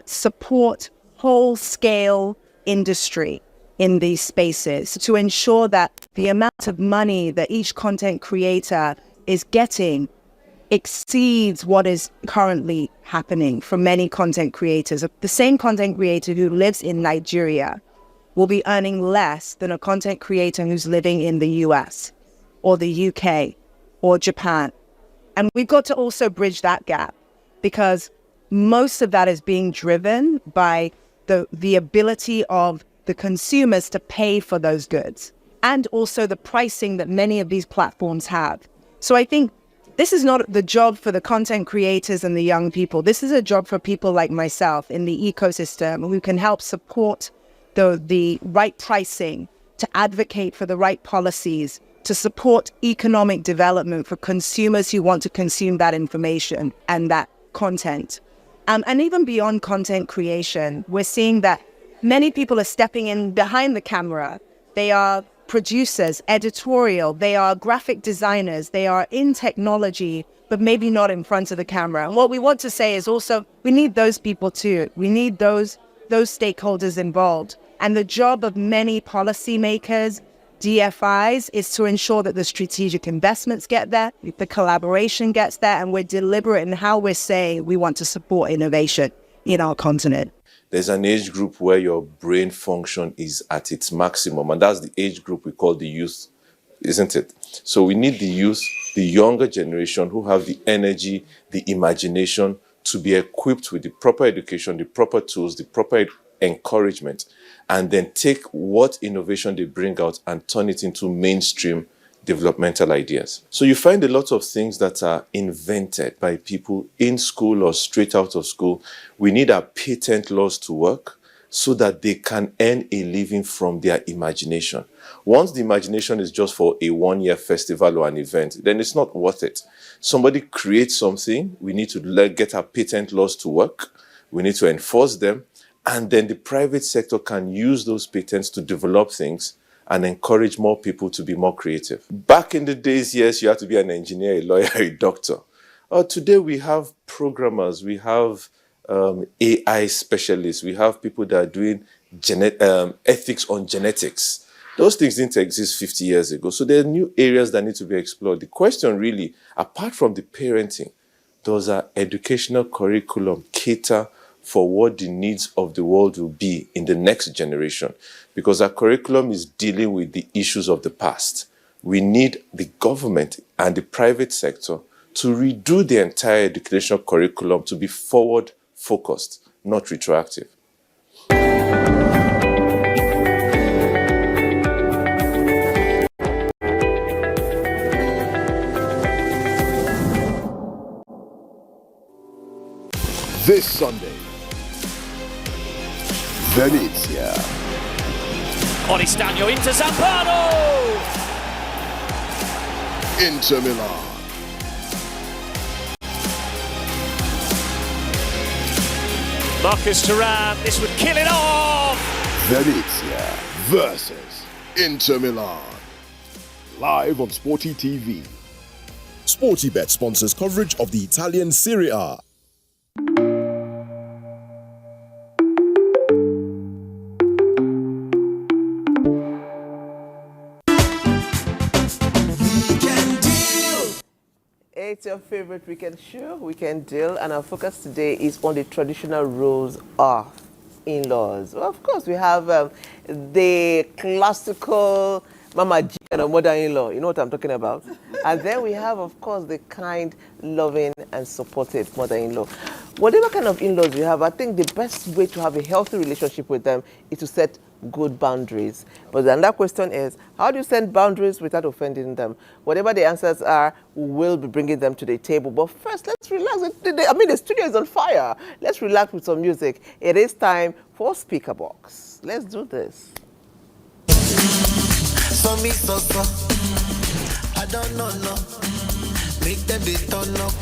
support whole-scale industry in these spaces, to ensure that the amount of money that each content creator is getting exceeds what is currently happening for many content creators. The same content creator who lives in Nigeria will be earning less than a content creator who's living in the US or the UK or Japan. And we've got to also bridge that gap because most of that is being driven by the ability of the consumers to pay for those goods and also the pricing that many of these platforms have. So I think this is not the job for the content creators and the young people. This is a job for people like myself in the ecosystem who can help support the right pricing, to advocate for the right policies, to support economic development for consumers who want to consume that information and that content. And even beyond content creation, we're seeing that many people are stepping in behind the camera. They are producers, editorial, they are graphic designers, they are in technology, but maybe not in front of the camera. And what we want to say is also, we need those people too. We need those stakeholders involved. And the job of many policymakers, DFIs, is to ensure that the strategic investments get there, the collaboration gets there, and we're deliberate in how we're saying we want to support innovation in our continent. There's an age group where your brain function is at its maximum, and that's the age group we call the youth, isn't it? So we need the youth, the younger generation who have the energy, the imagination to be equipped with the proper education, the proper tools, the proper encouragement, and then take what innovation they bring out and turn it into mainstream developmental ideas. So you find a lot of things that are invented by people in school or straight out of school. We need our patent laws to work so that they can earn a living from their imagination. Once the imagination is just for a one-year festival or an event, then it's not worth it. Somebody creates something, we need to get our patent laws to work, we need to enforce them, and then the private sector can use those patents to develop things and encourage more people to be more creative. Back in the days, yes, you had to be an engineer, a lawyer, a doctor. Today we have programmers, we have AI specialists, we have people that are doing ethics on genetics. Those things didn't exist 50 years ago. So there are new areas that need to be explored. The question really, apart from the parenting, does our educational curriculum cater for what the needs of the world will be in the next generation, because our curriculum is dealing with the issues of the past. We need the government and the private sector to redo the entire educational curriculum to be forward-focused, not retroactive. This Sunday, Venezia. Oristagno into Zampano! Inter Milan. Marcus Thuram, this would kill it off! Venezia versus Inter Milan. Live on Sporty TV. Sportybet sponsors coverage of the Italian Serie A. It's your favorite weekend show, Weekend Deal, and our focus today is on the traditional roles of in-laws. Well, of course, we have the classical Mama G and a mother-in-law. You know what I'm talking about? And then we have, of course, the kind, loving, and supportive mother-in-law. Whatever kind of in-laws you have, I think the best way to have a healthy relationship with them is to set good boundaries. But then that question is, how do you set boundaries without offending them? Whatever the answers are, we will be bringing them to the table. But first, let's relax. I mean, the studio is on fire. Let's relax with some music. It is time for Speaker Box. Let's do this. So me so I don't know no. Make them they turn up.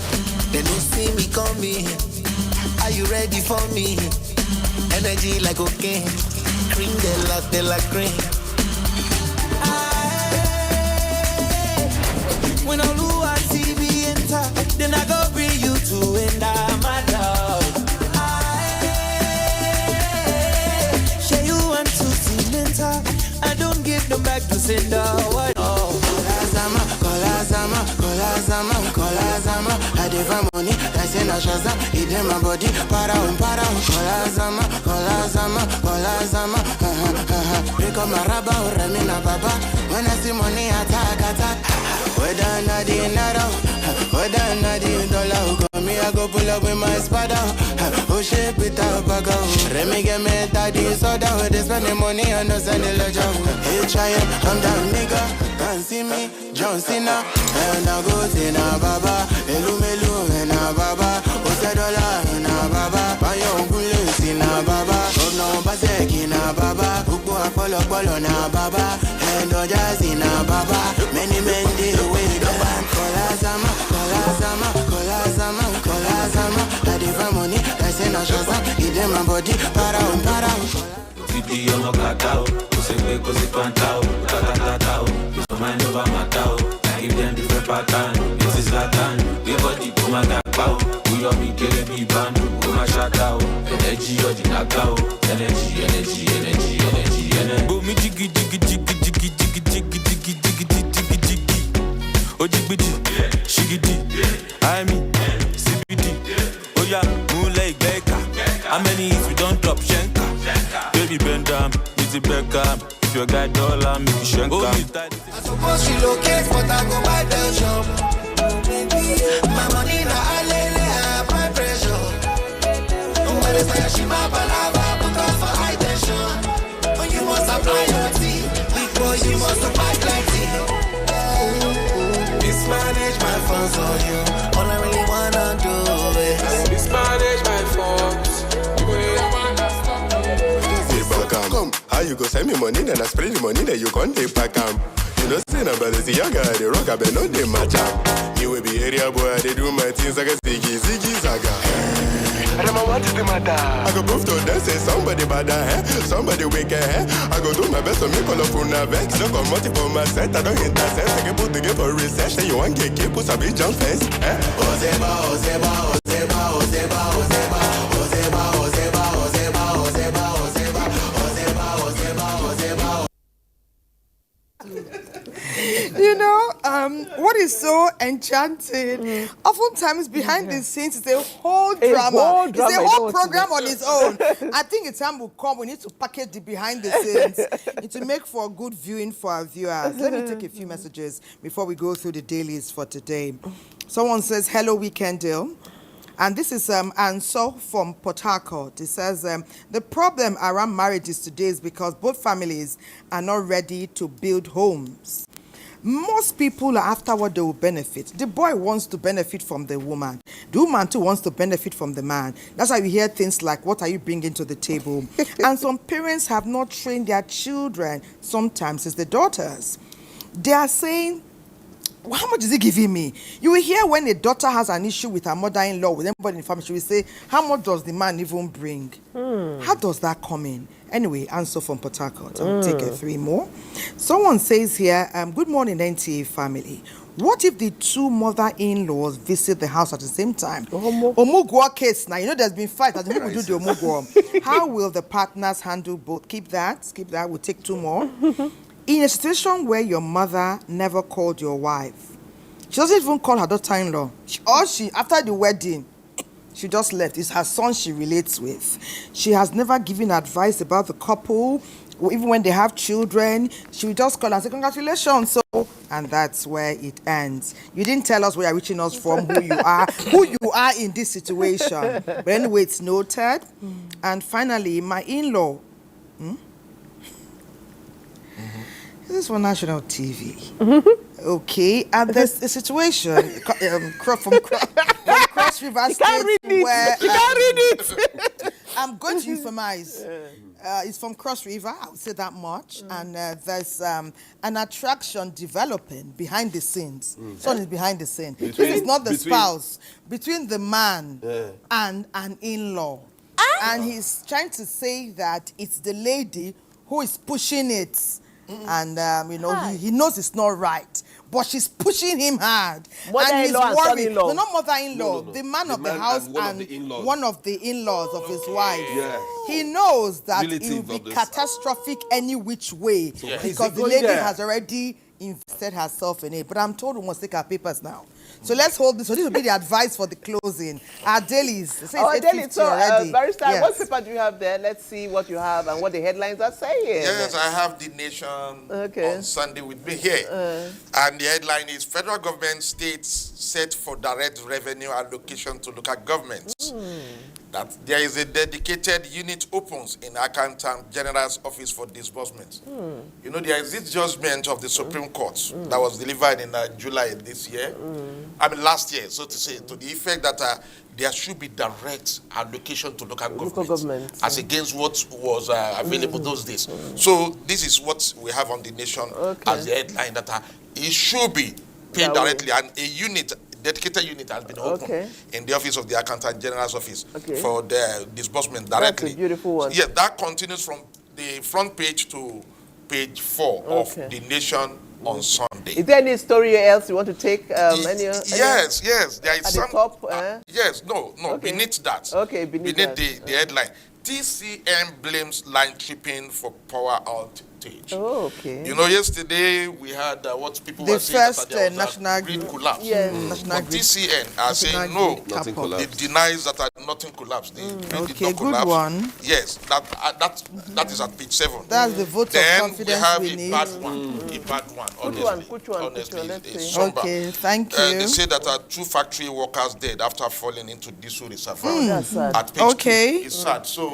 They don't see me coming. Are you ready for me? Energy like cocaine. Cream they like cream. When all who I see me enter, then I go bring you to end my love. Share you want to see mental. I don't give them back to sender. Why no? Kolazama. I deliver money, I send a shazam. It in my body, para. Kolazama. Pick up my rubber, remina baba. When I see money, attack. Whether or not the naira, whether or not the dollar, come me, I go pull up with my spada. Oh shit, Peter Baga. Remy get me daddy soda. They spend the money on us and the ledger. Hey, try it, I'm down, nigga. Can't see me, John Cena. And I go to na baba. Elumelu, and a baba. Osedola, and a baba. Bayon Gulis, in a baba. No, Basek, in a baba. Uko Apollo, na baba. And Ojas, in a baba. Many men, they wait up. Kolazama. I deliver money, I send a shazam. It in my body, para. Titi yomo kakao, kusebe kosi pantao, tatatao, so mind over matao. I give them different pattern, this is Latin. We body kuma kakao, we all be kele be bandu, kuma shatao. Energy or the nakao, energy. Go me jiggy. Oh jiggy, shiggy, I mean, CBD. Oh yeah, moonlight baker. How many if we don't drop shenka? Baby bend down, easy Beckham. If your guy dollar, make you shenka. I suppose she locates, but I go buy the shop. My money na alele, I apply pressure. But it's like she my palava, because for high tension. When you must apply your tea, because you must apply plenty. Mismanage my funds on you. All I really wanna do is mismanage my funds. Come, how you go send me money, then I spray the money, then you can't take back. You know, say no, but it's young guy, the rock, I bet no they match up. You will be area boy, they do my things like a ziggy saga. I don't know what is the matter. I go prove to them, say somebody bad, somebody wicked, I go do my best to make all of una vex. Don't come out for my set, I don't intercept. I can put together for research, and you want get keep, put a big jump fence. Ozeba. You know, what is so enchanting, oftentimes behind the scenes is a whole drama. It's a whole program on its own. I think a time will come, we need to package the behind the scenes to make for a good viewing for our viewers. Let me take a few messages before we go through the dailies for today. Someone says, hello, Weekend Deal. And this is Anso from Port Harcourt. It says, the problem around marriages today is because both families are not ready to build homes. Most people are after what they will benefit. The boy wants to benefit from the woman. The woman too wants to benefit from the man. That's why we hear things like, what are you bringing to the table? And some parents have not trained their children. Sometimes it's the daughters. They are saying, well, how much is he giving me? You will hear when a daughter has an issue with her mother-in-law, with anybody in the family, she will say, how much does the man even bring? How does that come in? Anyway, answer from Port Harcourt. I'll take 3 more. Someone says here, good morning, NTA family. What if the 2 mother-in-laws visit the house at the same time? Omugwo case now. You know there's been fight. I think people do the Omugwo. How will the partners handle both? Keep that. We'll take 2 more. In a situation where your mother never called your wife, she doesn't even call her daughter-in-law, after the wedding, she just left. It's her son she relates with. She has never given advice about the couple, or even when they have children, she will just call and say, congratulations. And that's where it ends. You didn't tell us where you're reaching us from, who you are in this situation. But anyway, it's noted. And finally, my in-law, this is for national TV. Okay, and there's a situation from Cross River State where You can't read it. I'm going to euphemize. It's from Cross River, I would say that much. And there's an attraction developing behind the scenes. Someone is behind the scene. This is not the spouse. Between the man and an in-law. And he's trying to say that it's the lady who is pushing it. And, he knows it's not right. But she's pushing him hard. And he's worried. No, not mother-in-law. No. The man of the house and one of the in-laws of his wife. Yeah. He knows that it will be catastrophic any which way. Because the lady has already invested herself in it. But I'm told we must take our papers now. So let's hold this. So this will be the advice for the closing. Our dailies. Our dailies. So, Barrister, what paper do you have there? Let's see what you have and what the headlines are saying. Yes, I have The Nation on Sunday with me here. And the headline is, Federal Government States set for direct revenue allocation to local governments. That there is a dedicated unit opens in Accountant General's Office for disbursement. You know, there is this judgment of the Supreme Court that was delivered in July this year. Last year, so to say, to the effect that there should be direct allocation to local governments as against what was available those days. So this is what we have on The Nation as the headline, that it should be paid directly, and a dedicated unit has been opened in the office of the Accountant General's Office for the disbursement directly. That's a beautiful one. Yeah, that continues from the front page to page 4 of The Nation on Sunday. Is there any story else you want to take? Yes. There is at some. The top, yes, no. Beneath that. Okay, beneath that. The headline. TCM blames line tripping for power outage. Oh, okay. You know, yesterday we had what people the were saying first that there was national grid collapse. National but TCN are saying no. Nothing collapsed. It denies that nothing collapsed. The grid did not good collapse. One. Yes, that is at page 7. That's the vote of confidence we need. Then we have a bad one. A bad one. Honestly, Let's somber. Okay, thank you. They say that 2 factory workers dead after falling into diesel reservoir. That's sad. At page 2. It's sad. So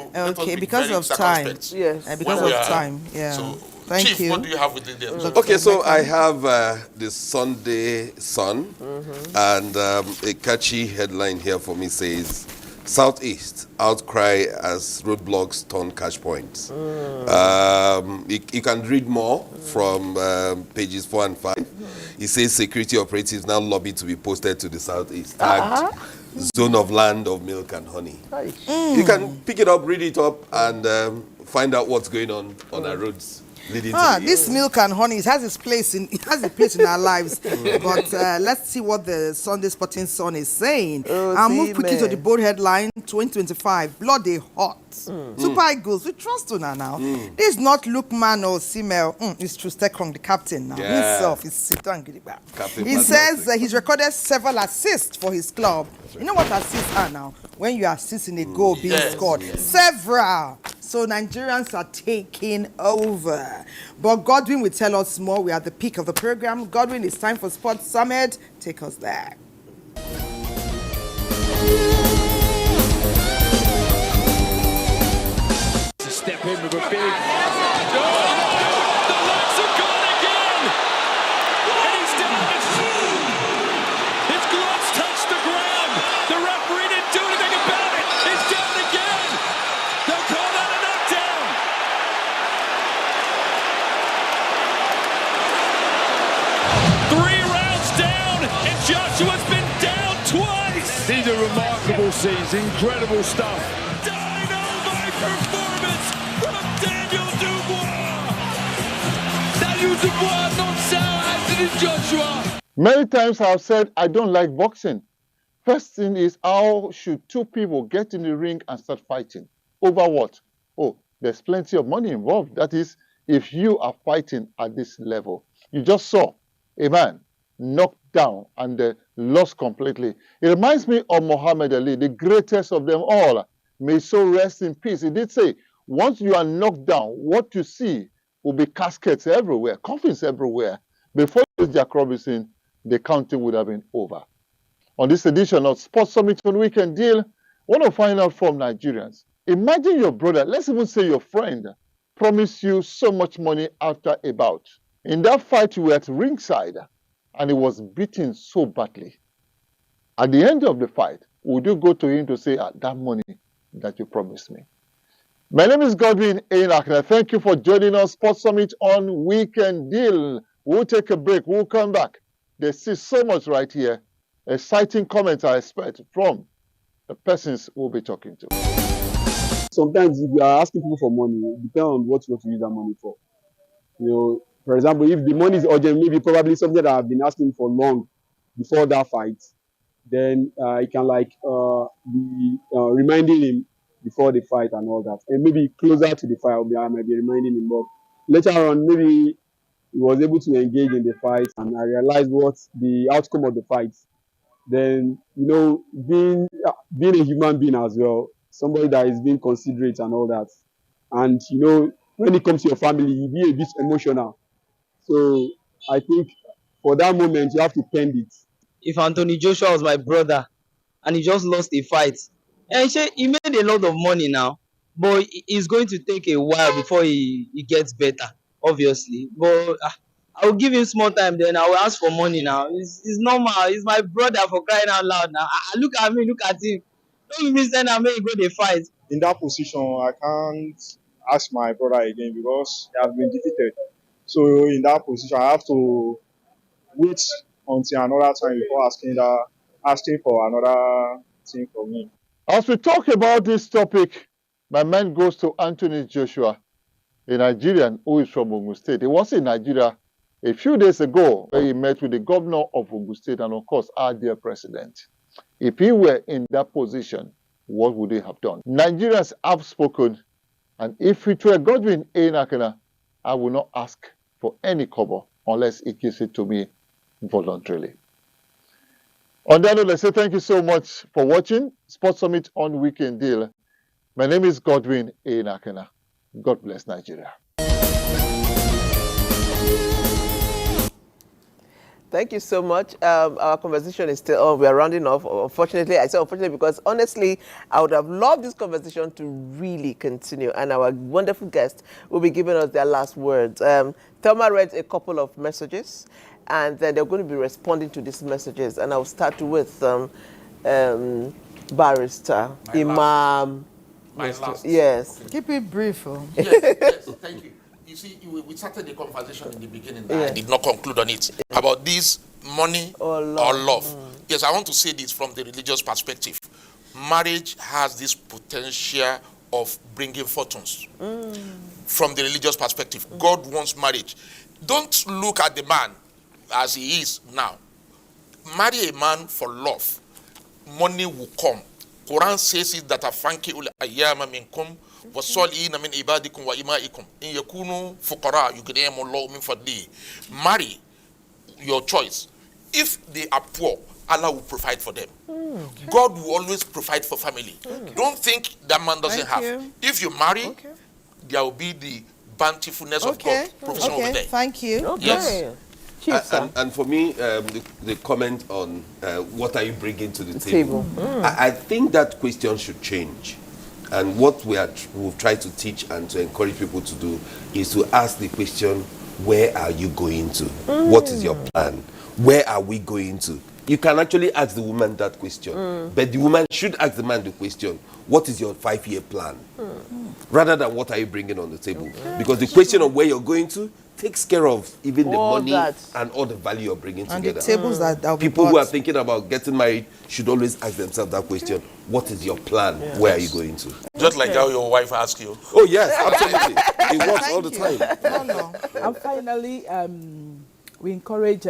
because of time. Yes. Because of time. Yeah. So, thank Chief, you. what do you have within there? Okay, so I have the Sunday Sun, and a catchy headline here for me says, Southeast, outcry as roadblocks turn cash points. You can read more from pages 4 and 5. It says security operatives now lobby to be posted to the Southeast, tagged zone of land of milk and honey. You can pick it up, read it up, and find out what's going on our roads. leading to the this milk and honey, it has its place in our lives. But let's see what the Sunday Sporting Sun is saying. I'll move quickly to the bold headline 2025. Bloody hot. Super Eagles, we trust Una now. This is not Lukman or Simel. It's Trustekong, the captain now. Himself is Sitan Gidiba. He says he's recorded several assists for his club. You know what assists are now? When you assist in a goal being scored. Several. So Nigerians are taking over. But Godwin will tell us more. We are at the peak of the program. Godwin, it's time for Sports Summit. Take us there. To step in with a big... The lights are gone again! He's down! His gloves touched the ground! The referee didn't do anything about it! He's down again! They'll call that a knockdown! Three rounds down, and Joshua's been down twice! These are remarkable scenes, incredible stuff. Dynamite performance from Daniel Dubois! Daniel Dubois knocks out Anthony Joshua! Many times I've said I don't like boxing. First thing is, how should two people get in the ring and start fighting? Over what? Oh, there's plenty of money involved. That is, if you are fighting at this level. You just saw a man knocked down and lost completely. It reminds me of Muhammad Ali, the greatest of them all. May so rest in peace. He did say, once you are knocked down, what you see will be caskets everywhere, coffins everywhere. Before Jack Robinson, the counting would have been over. On this edition of Sports Summit on Weekend Deal, I want to find out from Nigerians. Imagine your brother, let's even say your friend, promised you so much money after a bout. In that fight, you were at ringside, and he was beaten so badly. At the end of the fight, would you go to him to say, that money that you promised me? My name is Godwin Einakna. Thank you for joining us, Sports Summit on Weekend Deal. We'll take a break. We'll come back. There's still so much right here. Exciting comments I expect from the persons we'll be talking to. Sometimes if you are asking people for money, it depends on what you want to use that money for. You know, for example, if the money is urgent, maybe probably something that I've been asking for long before that fight, then I can be reminding him before the fight and all that. And maybe closer to the fight, I might be reminding him. But later on, maybe he was able to engage in the fight and I realized what the outcome of the fight. Then, you know, being a human being as well, somebody that is being considerate and all that. And, you know, when it comes to your family, you be a bit emotional. So I think for that moment, you have to pend it. If Anthony Joshua was my brother and he just lost a fight, and he made a lot of money now, but it's going to take a while before he gets better, obviously. But I will give him small time, then I will ask for money now. It's normal. He's my brother, for crying out loud now. Look at me, look at him. Don't even send him go the fight. In that position, I can't ask my brother again because he has been defeated. So in that position, I have to wait until another time before asking for another thing from me. As we talk about this topic, my mind goes to Anthony Joshua, a Nigerian who is from Ogun State. He was in Nigeria a few days ago where he met with the governor of Ogun State and, of course, our dear president. If he were in that position, what would he have done? Nigerians have spoken, and if it were Godwin Einakna, I will not ask for any cover unless he gives it to me voluntarily. On that note, let's say thank you so much for watching Sports Summit on Weekend Deal. My name is Godwin Einakna. God bless Nigeria. Thank you so much. Our conversation is still on. We are rounding off. Unfortunately, I say unfortunately because honestly, I would have loved this conversation to really continue. And our wonderful guest will be giving us their last words. Thelma read a couple of messages, and then they're going to be responding to these messages. And I'll start with Barrister, Imam. My last. Yes. Okay. Keep it brief. Yes, thank you. You see, we started the conversation in the beginning. I did not conclude on it. About this money or love. Yes, I want to say this from the religious perspective. Marriage has this potential of bringing fortunes. from the religious perspective. God wants marriage. Don't look at the man as he is now. Marry a man for love. Money will come. Quran says it that afanki ul ayyama minkum wasaliina min ibadikum wa imaikum in yakunu fuqara yughnihim Allahu min fadli. Marry your choice. If they are poor, Allah will provide for them. God will always provide for family. Don't think that man doesn't have. If you marry, there will be the bountifulness of God provision over there. Thank you. Yes. And for me, the comment on what are you bringing to the table, I think that question should change. And what we've tried to teach and to encourage people to do is to ask the question, where are you going to? What is your plan? Where are we going to? You can actually ask the woman that question, but the woman should ask the man the question, what is your 5-year plan? Rather than what are you bringing on the table? Because the question of where you're going to takes care of even the money and all the value you're bringing together. And the tables that people who are thinking about getting married should always ask themselves that question, what is your plan? Where are you going to? Just like how your wife asks you. Oh yes, absolutely. It works all the time. And finally, we encourage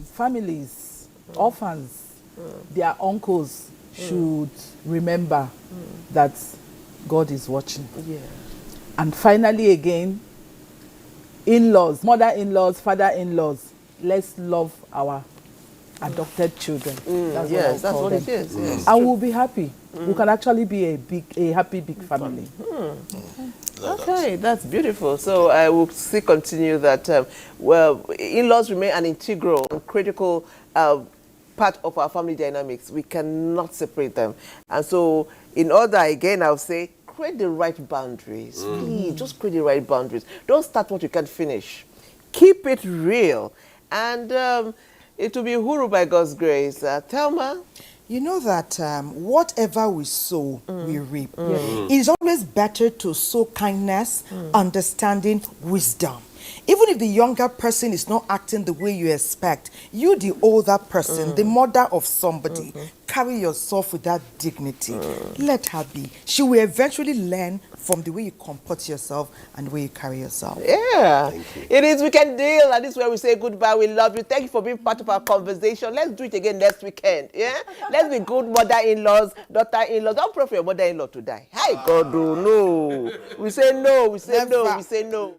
families, orphans, their uncles should remember that God is watching. And finally again, in-laws, mother-in-laws, father-in-laws, let's love our adopted children. That's what it is. Yes. And we'll be happy. We can actually be a happy big family. Okay, that's beautiful. So I will still continue that. Well, in-laws remain an integral and critical part of our family dynamics. We cannot separate them. And so in order, again, I'll say, create the right boundaries. Please, just create the right boundaries. Don't start what you can't finish. Keep it real. And it will be huru by God's grace. Thelma? You know that whatever we sow, we reap. It's always better to sow kindness, understanding, wisdom. Even if the younger person is not acting the way you expect, you, the older person, the mother of somebody, carry yourself with that dignity. Let her be. She will eventually learn from the way you comport yourself and the way you carry yourself. Yeah. It is Weekend Deal, and this is where we say goodbye. We love you. Thank you for being part of our conversation. Let's do it again next weekend. Yeah? Let's be good mother-in-laws, daughter-in-laws. Don't pray for your mother-in-law to die. Hi, God, no. We say no. We say no. We say no.